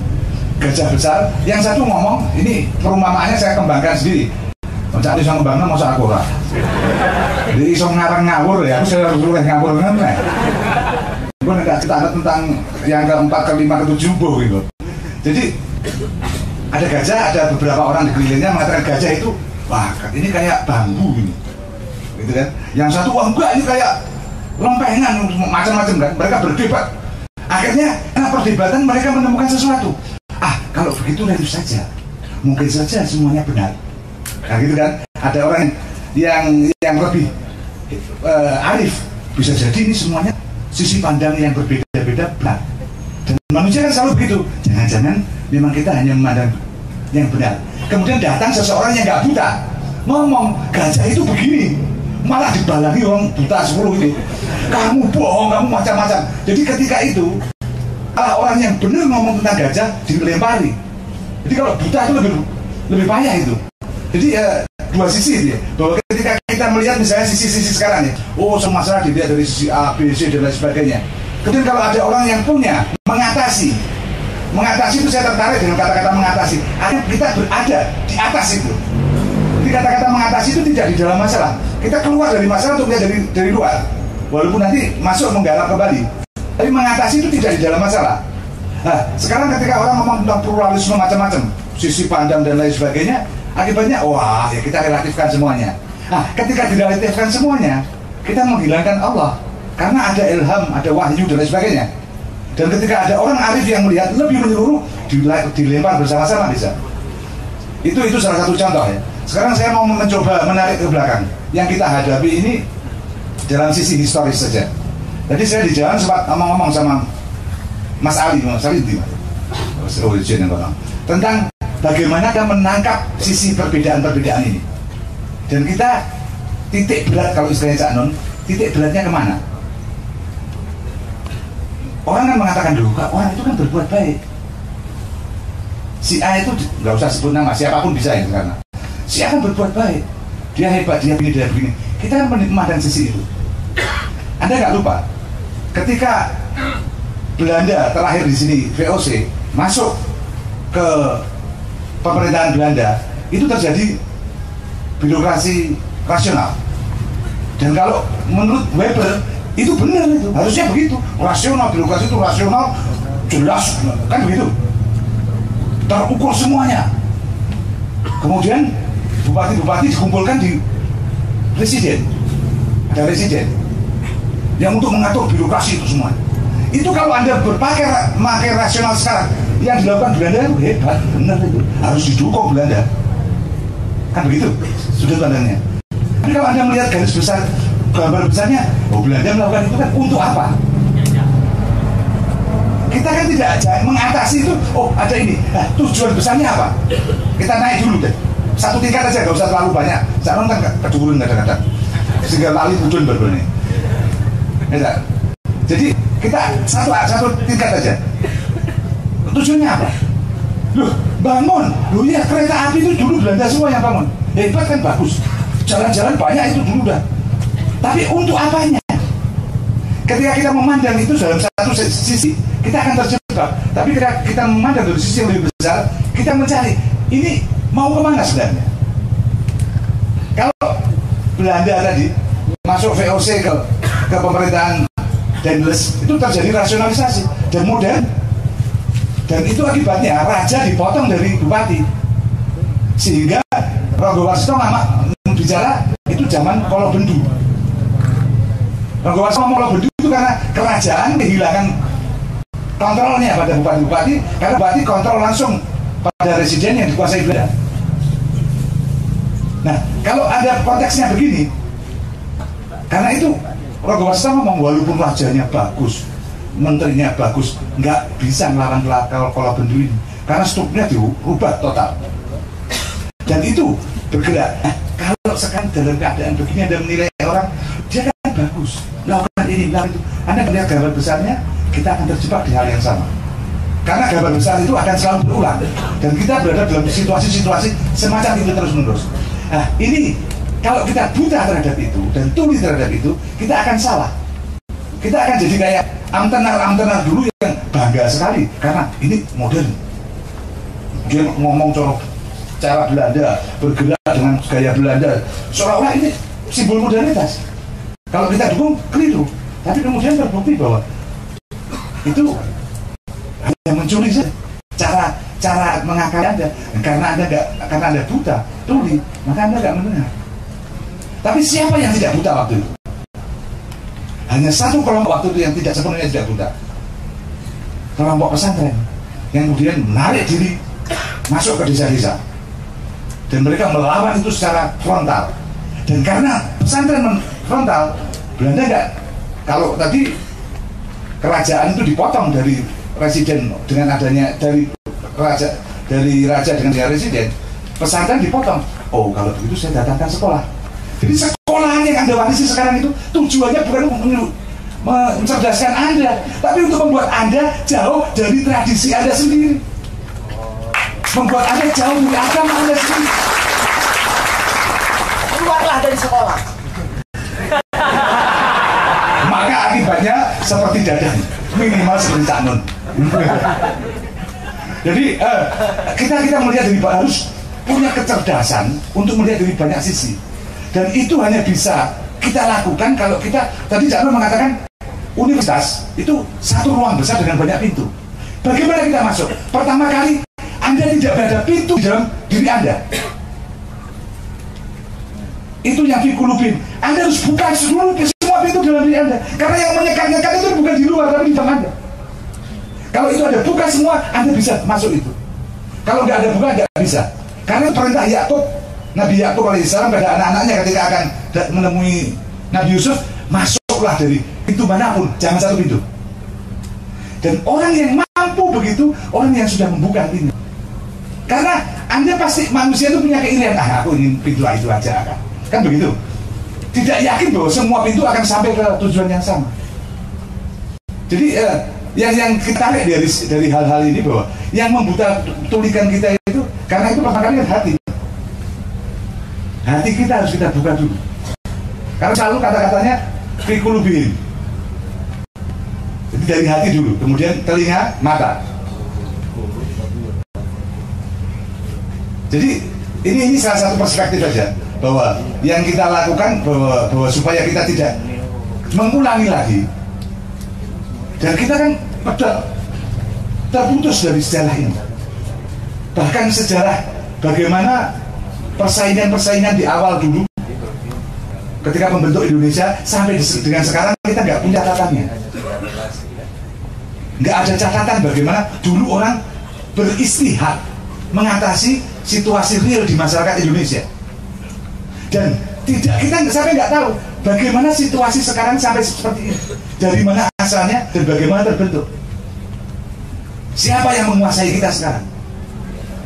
S2: gajah besar, yang satu ngomong, ini perumpamaannya saya kembangkan sendiri. Mencari bisa ngembangnya masa aku lah. Jadi iso ngarang ngawur ya, aku saya harus ngawur kan. kita ada tentang yang keempat, kelima, ketujuh gitu. Jadi ada gajah, ada beberapa orang di kelilingnya mengatakan gajah itu, wah ini kayak bambu gini, gitu kan. Yang satu, wah enggak ini kayak lempengan, macam-macam kan. Mereka berdebat. Akhirnya karena perdebatan mereka menemukan sesuatu. Kalau begitu lanjut saja, mungkin saja semuanya benar. Nah gitu kan. Ada orang yang lebih arif, bisa jadi ini semuanya sisi pandang yang berbeda-beda benar. Dan manusia kan selalu begitu. Jangan-jangan memang kita hanya memandang yang benar. Kemudian datang seseorang yang nggak buta, ngomong gajah itu begini, malah dibalangi orang buta 10 ini. Kamu bohong, kamu macam-macam. Jadi ketika itu orang yang benar ngomong tentang gajah dilempari. Jadi kalau buta itu lebih payah itu. Jadi dua sisi itu ya. Bahwa ketika kita melihat misalnya sisi-sisi sekarang ya, semua masalah dilihat dari sisi A, B, C dan lain sebagainya. Kemudian kalau ada orang yang punya mengatasi itu, saya tertarik dengan kata-kata mengatasi. Artinya kita berada di atas itu. Jadi kata-kata mengatasi itu tidak di dalam masalah. Kita keluar dari masalah untuk melihat dari luar. Walaupun nanti masuk menggarap kembali. Tapi mengatasi itu tidak di dalam masalah. Nah, sekarang ketika orang ngomong tentang pluralisme macam-macam, sisi pandang dan lain sebagainya, akibatnya ya kita relatifkan semuanya. Nah, ketika direlatifkan semuanya, kita menghilangkan Allah. Karena ada ilham, ada wahyu dan lain sebagainya. Dan ketika ada orang arif yang melihat lebih menyeluruh, dilempar bersama-sama bisa. Itu salah satu contoh ya. Sekarang saya mau mencoba menarik ke belakang. Yang kita hadapi ini dalam sisi historis saja. Jadi saya di jalan sempat ngomong-ngomong sama Mas Ali di mana? Tentang bagaimana kita menangkap sisi perbedaan-perbedaan ini. Dan kita titik berat, kalau istilahnya Cak Nun, titik beratnya kemana? Orang kan mengatakan dulu, orang itu kan berbuat baik. Si A itu nggak usah sebut nama, siapapun bisa itu karena si A kan berbuat baik, dia hebat, dia begini. Kita kan memandang sisi itu. Anda nggak lupa, ketika Belanda terakhir di sini, VOC masuk ke pemerintahan Belanda, itu terjadi birokrasi rasional. Dan kalau menurut Weber itu benar, itu harusnya begitu, rasional, birokrasi itu rasional, jelas kan begitu, terukur semuanya. Kemudian bupati-bupati dikumpulkan di residen, ada residen yang untuk mengatur birokrasi itu semua. Itu kalau Anda memakai rasional sekarang, yang dilakukan Belanda itu hebat, benar itu, harus didukung Belanda, kan begitu sudut pandangnya. Tapi kalau Anda melihat garis besar, gambar besarnya, Belanda melakukan itu kan untuk apa? Kita kan tidak mengatasi itu, ada ini, tujuan besarnya apa? Kita naik dulu deh, satu tingkat aja, gak usah terlalu banyak. Sekarang kan keduruan kadang-kadang, sehingga lali mudun berbeda. Ya, jadi kita satu tingkat aja. Tujuannya apa? Loh, bangun. Loh ya, kereta api itu dulu Belanda semua yang bangun. Hebat kan, bagus. Jalan-jalan banyak itu dulu dah. Tapi untuk apanya? Ketika kita memandang itu dalam satu sisi, kita akan terjebak. Tapi ketika kita memandang dari sisi yang lebih besar, kita mencari ini mau kemana sebenarnya. Kalau Belanda tadi masuk VOC ke pemerintahan Daendels, itu terjadi rasionalisasi dan modern, dan itu akibatnya raja dipotong dari bupati, sehingga Ronggo Warsito bicara itu zaman Kolobendu. Ronggo Warsito ngomong Kolobendu itu karena kerajaan kehilangan kontrolnya pada bupati-bupati, karena bupati kontrol langsung pada residen yang dikuasai Belanda. Nah, kalau ada konteksnya begini, karena itu Ronggo Warsito ngomong walaupun rajanya bagus, menterinya bagus, nggak bisa melawan Kolobendu ini karena strukturnya dirubah total. Dan itu bergerak. Kalau sekarang dalam keadaan begini Anda menilai orang, dia kan bagus, lakukan ini, lakukan itu. Anda melihat gambar besarnya, kita akan terjebak di hal yang sama. Karena gambar besar itu akan selalu berulang, dan kita berada dalam situasi-situasi semacam itu terus-menerus. Nah, ini kalau kita buta terhadap itu dan tuli terhadap itu, kita akan salah. Kita akan jadi kayak amtenar dulu yang bangga sekali karena ini modern. Dia ngomong cara Belanda, bergerak dengan gaya Belanda, seolah-olah ini simbol modernitas. Kalau kita dukung, keliru. Tapi kemudian terbukti bahwa itu hanya mencuri saja. Cara mengakali Anda, karena Anda buta, tuli, maka Anda nggak mendengar. Tapi siapa yang tidak buta waktu itu? Hanya satu kelompok waktu itu yang tidak sepenuhnya tidak buta. Kelompok pesantren yang kemudian menarik diri masuk ke desa-desa, dan mereka melawan itu secara frontal. Dan karena pesantren frontal, Belanda nggak, kalau tadi kerajaan itu dipotong dari residen dengan adanya dari raja dengan residen, pesantren dipotong. Oh, kalau begitu saya datangkan sekolah. Jadi sekolahan yang Anda warisi sekarang itu tujuannya bukan mencerdaskan Anda, tapi untuk membuat Anda jauh dari tradisi Anda sendiri, membuat Anda jauh dari agama Anda sendiri.
S3: Keluarlah dari sekolah.
S2: Maka akibatnya seperti Dadan, minimal seperti Cak Nun. Jadi kita melihat dari harus punya kecerdasan untuk melihat dari banyak sisi, dan itu hanya bisa kita lakukan kalau kita, tadi Cak Nun mengatakan universitas itu satu ruang besar dengan banyak pintu. Bagaimana kita masuk? Pertama kali Anda tidak ada pintu di dalam diri Anda. Itu yang fikulubin. Anda harus buka seluruh semua pintu dalam diri Anda, karena yang menyekat-nyekat itu bukan di luar tapi di dalam Anda. Kalau itu ada buka semua, Anda bisa masuk itu. Kalau nggak ada buka, nggak bisa. Karena perintah Yakub, Nabi Yakub alaihissalam pada anak-anaknya ketika akan menemui Nabi Yusuf, masuklah dari pintu manapun, jangan satu pintu. Dan orang yang mampu begitu, orang yang sudah membuka pintu. Karena Anda pasti, manusia itu punya keirian, aku ingin pintu itu aja kan begitu. Tidak yakin bahwa semua pintu akan sampai ke tujuan yang sama. Jadi yang kita tarik dari hal-hal ini, bahwa yang membuta tulikan kita itu, karena itu pertama kali kan hati kita harus kita buka dulu. Karena selalu kata-katanya fikulubin. Jadi dari hati dulu, kemudian telinga, mata. Jadi ini salah satu perspektif saja, bahwa yang kita lakukan bahwa supaya kita tidak mengulangi lagi, dan kita kan terputus dari sejarah ini. Bahkan sejarah bagaimana persaingan di awal dulu ketika membentuk Indonesia sampai dengan sekarang, kita nggak punya catatannya. Nggak ada catatan bagaimana dulu orang beristihad mengatasi situasi real di masyarakat Indonesia. Dan kita sampai nggak tahu bagaimana situasi sekarang sampai seperti ini, dari mana asalnya dan bagaimana terbentuk. Siapa yang menguasai kita sekarang?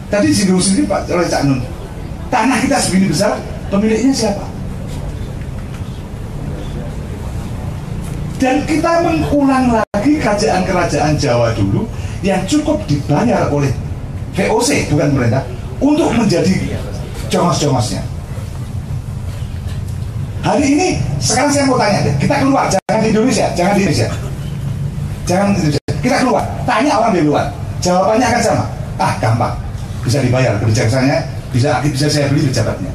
S2: Tadi disinggung sendiri Pak oleh Cak Nun, tanah kita segini besar, pemiliknya siapa? Dan kita mengulang lagi kerajaan-kerajaan Jawa dulu yang cukup dibayar oleh VOC, bukan pemerintah, untuk menjadi jongos-jongosnya. Hari ini, sekarang saya mau tanya deh, kita keluar, jangan di Indonesia, jangan di Indonesia, kita keluar, tanya orang di luar, jawabannya akan sama. Gampang, bisa dibayar, kebijaksananya bisa saya beli pejabatnya.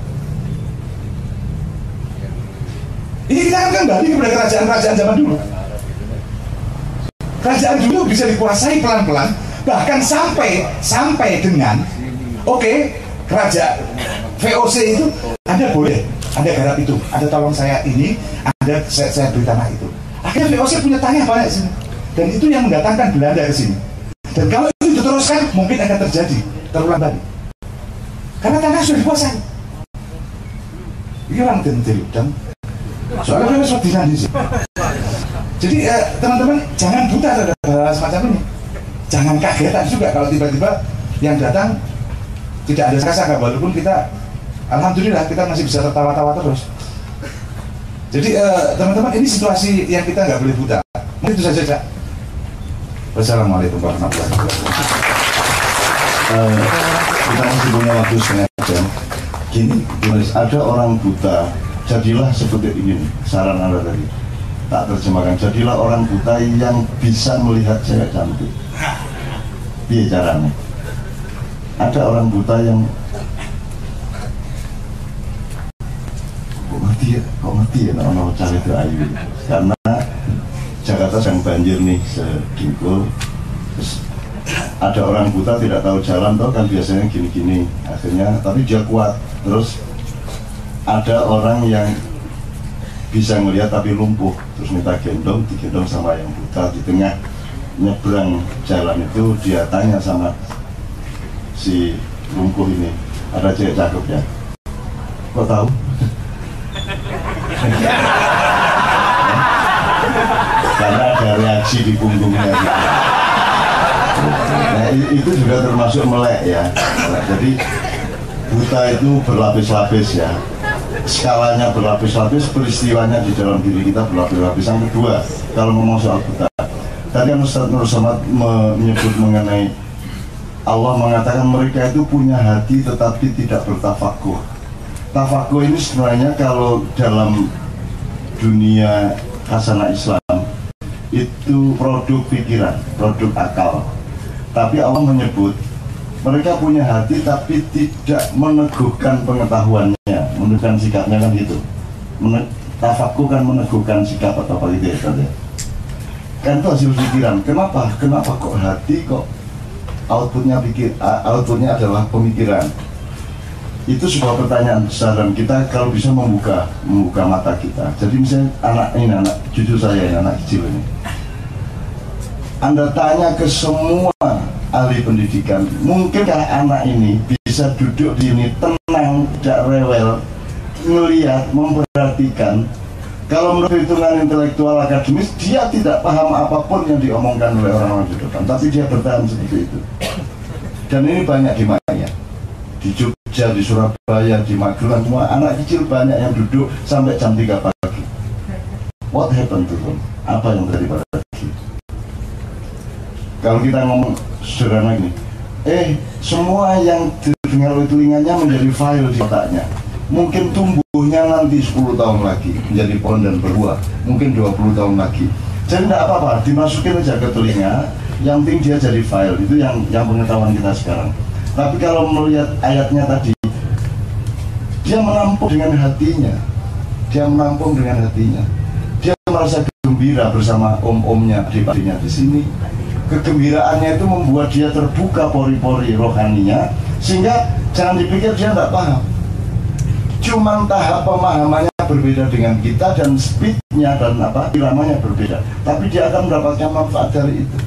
S2: Ini kita akan kembali kepada kerajaan-kerajaan zaman dulu. Kerajaan dulu bisa dikuasai pelan-pelan, bahkan sampai dengan kerajaan VOC itu Anda boleh, Anda garap itu, Anda tolong saya ini, Anda saya beri tanah itu. Akhirnya VOC punya tanah banyak sini, dan itu yang mendatangkan Belanda ke sini. Dan kalau itu diteruskan, mungkin akan terjadi terulang lagi, karena tanah sudah dikuasai. Ini orang dan soalnya saya sudah di sini. Jadi teman-teman jangan buta terhadap hal semacam ini. Jangan kagetan juga kalau tiba-tiba yang datang tidak ada sangka, walaupun kita alhamdulillah kita masih bisa tertawa-tawa terus. Jadi teman-teman, ini situasi yang kita nggak boleh buta. Mungkin itu saja, Cak. Wassalamualaikum warahmatullahi wabarakatuh.
S1: Kita masih punya waktu setengah jam. Gini, ada orang buta, jadilah seperti ini saran Anda tadi. Tak terjemahkan, jadilah orang buta yang bisa melihat cewek cantik. Iya caranya. Ada orang buta yang kok ngerti ya, nama cari itu ayu. Karena Jakarta sedang banjir nih sedengkul, terus ada orang buta tidak tahu jalan toh kan biasanya gini-gini, akhirnya tapi dia kuat, terus ada orang yang bisa melihat tapi lumpuh, terus minta digendong sama yang buta. Di tengah nyebrang jalan itu dia tanya sama si lumpuh ini, ada cewek cakep ya, kok tahu? Karena ada reaksi di punggungnya gitu. Nah, itu juga termasuk melek ya. Jadi buta itu berlapis-lapis ya, skalanya berlapis-lapis, peristiwanya di dalam diri kita berlapis-lapis. Yang kedua, kalau ngomong soal buta, tadi kan Ustaz Nur Somad menyebut mengenai Allah mengatakan mereka itu punya hati tetapi tidak bertafakuh. Tafakuh ini sebenarnya kalau dalam dunia hasanah Islam itu produk pikiran, produk akal. Tapi Allah menyebut mereka punya hati tapi tidak meneguhkan pengetahuannya, meneguhkan sikapnya kan gitu. Tafakuh kan meneguhkan sikap atau apa gitu ya tadi. Kan itu hasil pikiran. Kenapa kok hati kok outputnya adalah pemikiran? Itu sebuah pertanyaan besar dan kita kalau bisa membuka mata kita. Jadi misalnya anak cucu saya ini, anak kecil ini, Anda tanya ke semua ahli pendidikan, mungkinkah anak ini bisa duduk di sini tenang, tidak rewel, melihat, memperhatikan? Kalau menurut hitungan intelektual akademis, dia tidak paham apapun yang diomongkan oleh orang-orang di depan, tapi dia bertahan seperti itu. Dan ini banyak di Maya, di Jogja, di Surabaya, di Magelang, semua anak kecil banyak yang duduk sampai jam 3 pagi. What happened to them? Apa yang terjadi pada pagi? Kalau kita ngomong sederhana ini, semua yang didengar oleh telinganya menjadi file di otaknya. Mungkin tumbuhnya nanti 10 tahun lagi menjadi pohon dan berbuah, mungkin 20 tahun lagi. Jadi tidak apa-apa, dimasukin aja ke telinga, yang penting dia jadi file. Itu yang pengetahuan kita sekarang. Tapi kalau melihat ayatnya tadi, dia menampung dengan hatinya, dia merasa gembira bersama om-omnya, adik-adiknya di sini. Kegembiraannya itu membuat dia terbuka pori-pori rohaninya, sehingga jangan dipikir dia tidak paham. Cuman tahap pemahamannya berbeda dengan kita dan speednya dan iramanya berbeda. Tapi dia akan mendapatkan manfaat dari itu.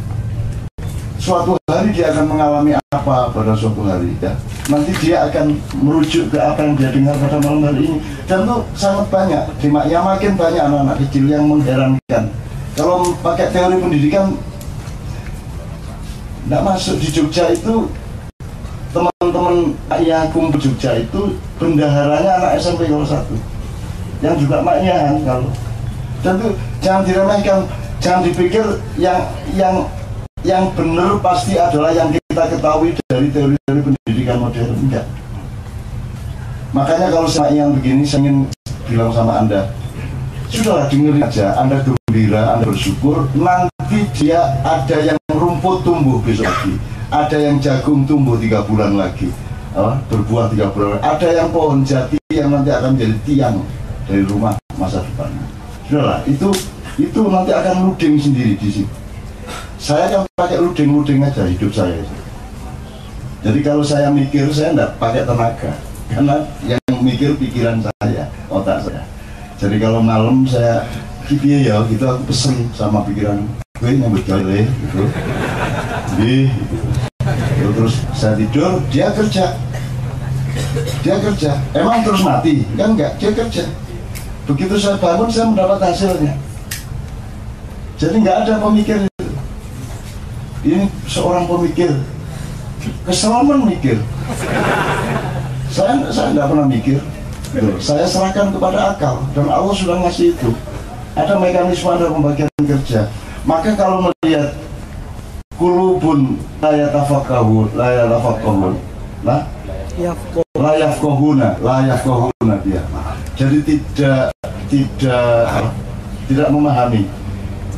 S1: Suatu hari dia akan mengalami apa pada suatu hari ya. Nanti dia akan merujuk ke apa yang dia dengar pada malam hari ini. Dan itu sangat banyak. Ya makin banyak anak-anak kecil yang mengherankan. Kalau pakai teori pendidikan, tidak masuk di Jogja itu. Teman-teman yang kumpul Jogja itu bendaharanya anak SMP kelas 1 yang juga maknyahan kalau. Dan itu jangan diremehkan, jangan dipikir yang benar pasti adalah yang kita ketahui dari teori-teori pendidikan modern. Enggak. Makanya kalau saya yang begini, saya ingin bilang sama Anda, sudahlah dengerin aja, Anda gembira, Anda bersyukur, nanti dia ada yang rumput tumbuh besok lagi, ada yang jagung tumbuh 3 bulan lagi, berbuah 3 bulan lagi, ada yang pohon jati yang nanti akan jadi tiang dari rumah masa depan. Sudahlah, itu nanti akan luding sendiri di sini. Saya akan pakai luding-luding aja hidup saya. Jadi kalau saya mikir, saya enggak pakai tenaga, karena yang mikir pikiran saya, otak saya. Jadi kalau malam saya ya gitu, aku pesen sama pikiran gue nyambut gawe gitu. Gitu. Terus saya tidur, dia kerja. Emang terus mati? Kan enggak, dia kerja. Begitu saya bangun, saya mendapat hasilnya. Jadi nggak ada pemikir itu. Ini seorang pemikir, kesalahan mikir. Saya nggak pernah mikir. Saya serahkan kepada akal, dan Allah sudah ngasih itu. Ada mekanisme, ada pembagian kerja. Maka kalau melihat kulubun la yafqahuna dia. Jadi tidak memahami.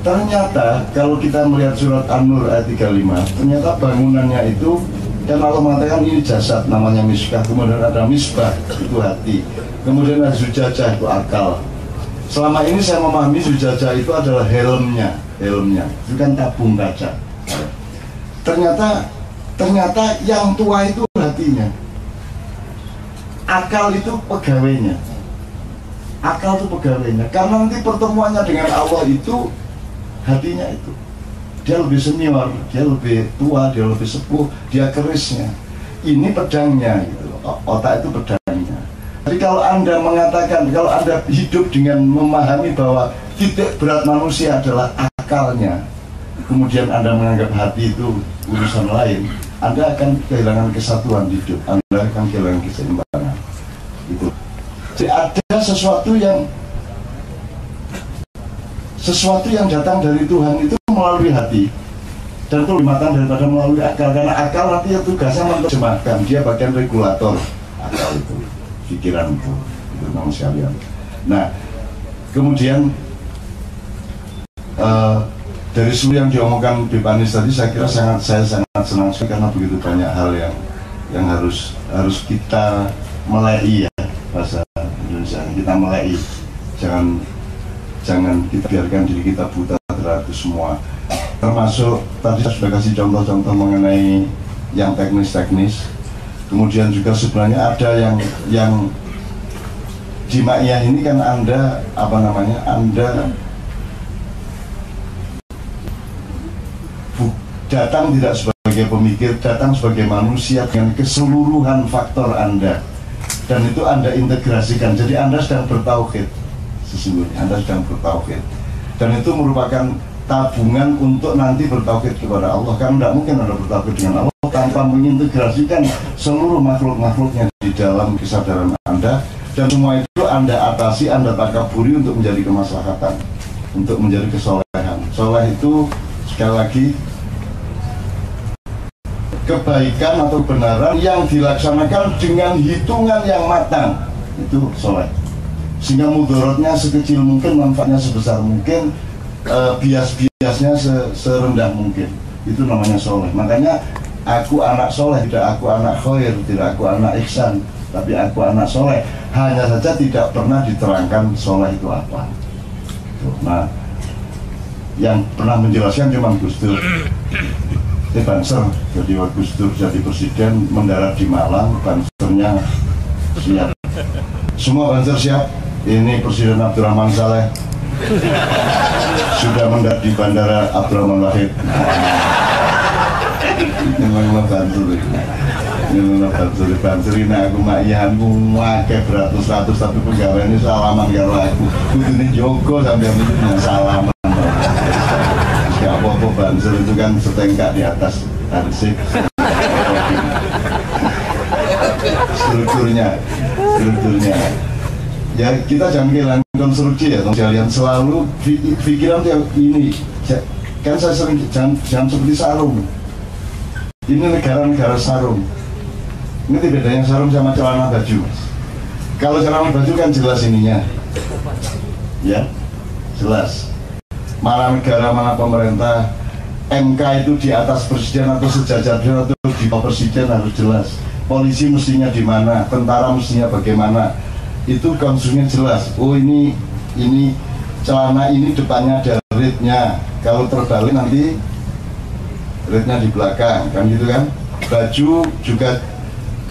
S1: Ternyata kalau kita melihat surat An-Nur ayat 35, ternyata bangunannya itu, dan Allah mengatakan ini jasad, namanya miskah, kemudian ada misbah, itu hati, kemudian ada zujajah, itu akal. Selama ini saya memahami zujajah itu adalah helmnya, helmnya, itu kan tabung kaca. Ternyata yang tua itu hatinya, akal itu pegawainya. Akal itu pegawainya, karena nanti pertemuannya dengan Allah itu hatinya itu. Dia lebih senior, dia lebih tua, dia lebih sepuh, dia kerisnya. Ini pedangnya gitu. Otak itu pedangnya. Jadi kalau Anda mengatakan, kalau Anda hidup dengan memahami bahwa titik berat manusia adalah akalnya, kemudian Anda menganggap hati itu urusan lain, Anda akan kehilangan kesatuan hidup, Anda akan kehilangan keseimbangan. Itu. Jadi ada sesuatu yang datang dari Tuhan itu melalui hati, dan itu lebih matang daripada melalui akal, karena akal nanti tugasnya menerjemahkan, dia bagian regulator akal itu, pikiran itu manusia sekalian. Nah, kemudian dari seluruh yang diomongkan Bipanis tadi, saya kira saya sangat senang sekali, karena begitu banyak hal yang harus kita melei, ya, bahasa Indonesia, kita melei, jangan kita biarkan diri kita buta terhadap itu semua. Termasuk tadi saya sudah kasih contoh-contoh mengenai yang teknis-teknis. Kemudian juga sebenarnya ada yang di Ma'iyah ini kan Anda datang tidak sebagai pemikir, datang sebagai manusia dengan keseluruhan faktor Anda, dan itu Anda integrasikan. Jadi Anda sedang bertauhid, sesungguhnya Anda sedang bertauhid, dan itu merupakan tabungan untuk nanti bertauhid kepada Allah. Kan tidak mungkin Anda bertauhid dengan Allah tanpa mengintegrasikan seluruh makhluk-makhluknya di dalam kesadaran Anda, dan semua itu Anda atasi, Anda takaburi untuk menjadi kemaslahatan, untuk menjadi kesolehan. Soleh itu sekali lagi kebaikan atau kebenaran yang dilaksanakan dengan hitungan yang matang, itu soleh, sehingga mudorotnya sekecil mungkin, manfaatnya sebesar mungkin, bias-biasnya serendah mungkin. Itu namanya soleh. Makanya aku anak soleh, tidak aku anak khair, tidak aku anak ihsan, tapi aku anak soleh. Hanya saja tidak pernah diterangkan soleh itu apa. Nah, yang pernah menjelaskan cuma Gus Dur. Banser, jadi Gus Dur jadi presiden, mendarat di Malang, Bansernya siap, semua Banser siap. Ini Presiden Abdurrahman Saleh sudah mendarat di Bandara Abdurrahman Wahid. Memang Banser ini aku Ma'iyahku ngake beratus-ratus, tapi pegawai ini salaman karo aku, ini Joko sampai punya salaman. Apa Banser itu kan setengkak di atas arsip. strukturnya ya, kita jangan kehilangan konstruksi, ya kalian selalu pikiran yang ini kan. Saya sering jangan seperti sarung. Ini negara sarung. Ini bedanya sarung sama celana baju. Kalau celana baju kan jelas ininya, ya jelas. Mana negara, mana pemerintah, MK itu di atas presiden atau sejajar atau di bawah presiden harus jelas. Polisi mestinya di mana, tentara mestinya bagaimana, itu konstruksinya jelas. Oh ini celana ini depannya ada ritnya, kalau terbalik nanti ritnya di belakang, kan gitu kan. Baju juga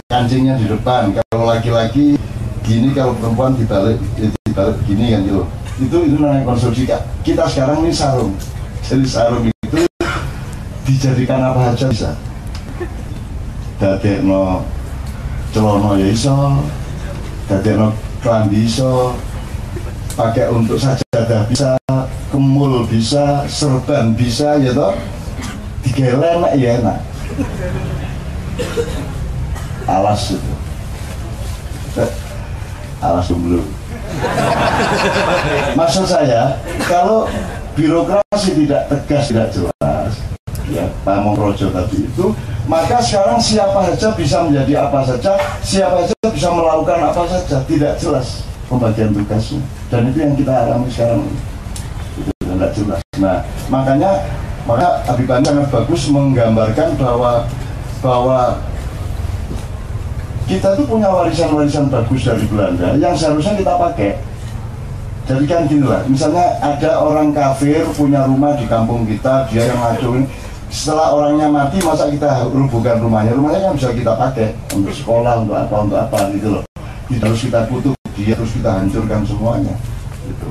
S1: kancingnya di depan, kalau laki-laki gini, kalau perempuan dibalik gini kan gitu. Itu namanya konstruksi. Kita sekarang ini sarung. Jadi sarung itu dijadikan apa aja bisa. Dadekno celono ya iso, dadekno klambi iso, pakai untuk sajadah bisa, kemul bisa, serban bisa, ya toh. Digelen ya enak. Alas itu. Alas dulu. Maksud saya, kalau birokrasi tidak tegas, tidak jelas, ya Pamong Projo tadi itu, maka sekarang siapa saja bisa menjadi apa saja, siapa saja bisa melakukan apa saja, tidak jelas pembagian tugasnya, dan itu yang kita alami sekarang, itu tidak jelas. Nah, maka Habib Bani sangat bagus menggambarkan bahwa kita itu punya warisan-warisan bagus dari Belanda yang seharusnya kita pakai, Jadi kan gini lah, misalnya ada orang kafir punya rumah di kampung kita, dia yang ngacuin. Setelah orangnya mati, masa kita rubuhkan rumahnya? Rumahnya kan bisa kita pakai untuk sekolah, untuk apa gitu loh. Tidak harus kita kutuk dia, terus kita hancurkan semuanya. Gitu.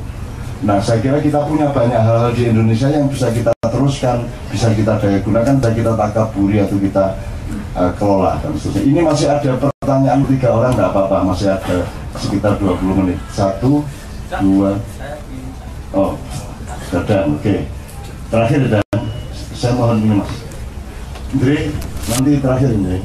S1: Nah, saya kira kita punya banyak hal-hal di Indonesia yang bisa kita teruskan, bisa kita daya gunakan, bisa kita takaburi atau kita kelola dan seterusnya. Ini masih ada pertanyaan 3 orang, nggak apa-apa, masih ada sekitar 20 menit. 1, 2, oh, Dadan, oke. Terakhir Dan, saya mohon ini Mas Indri, nanti terakhir Indri.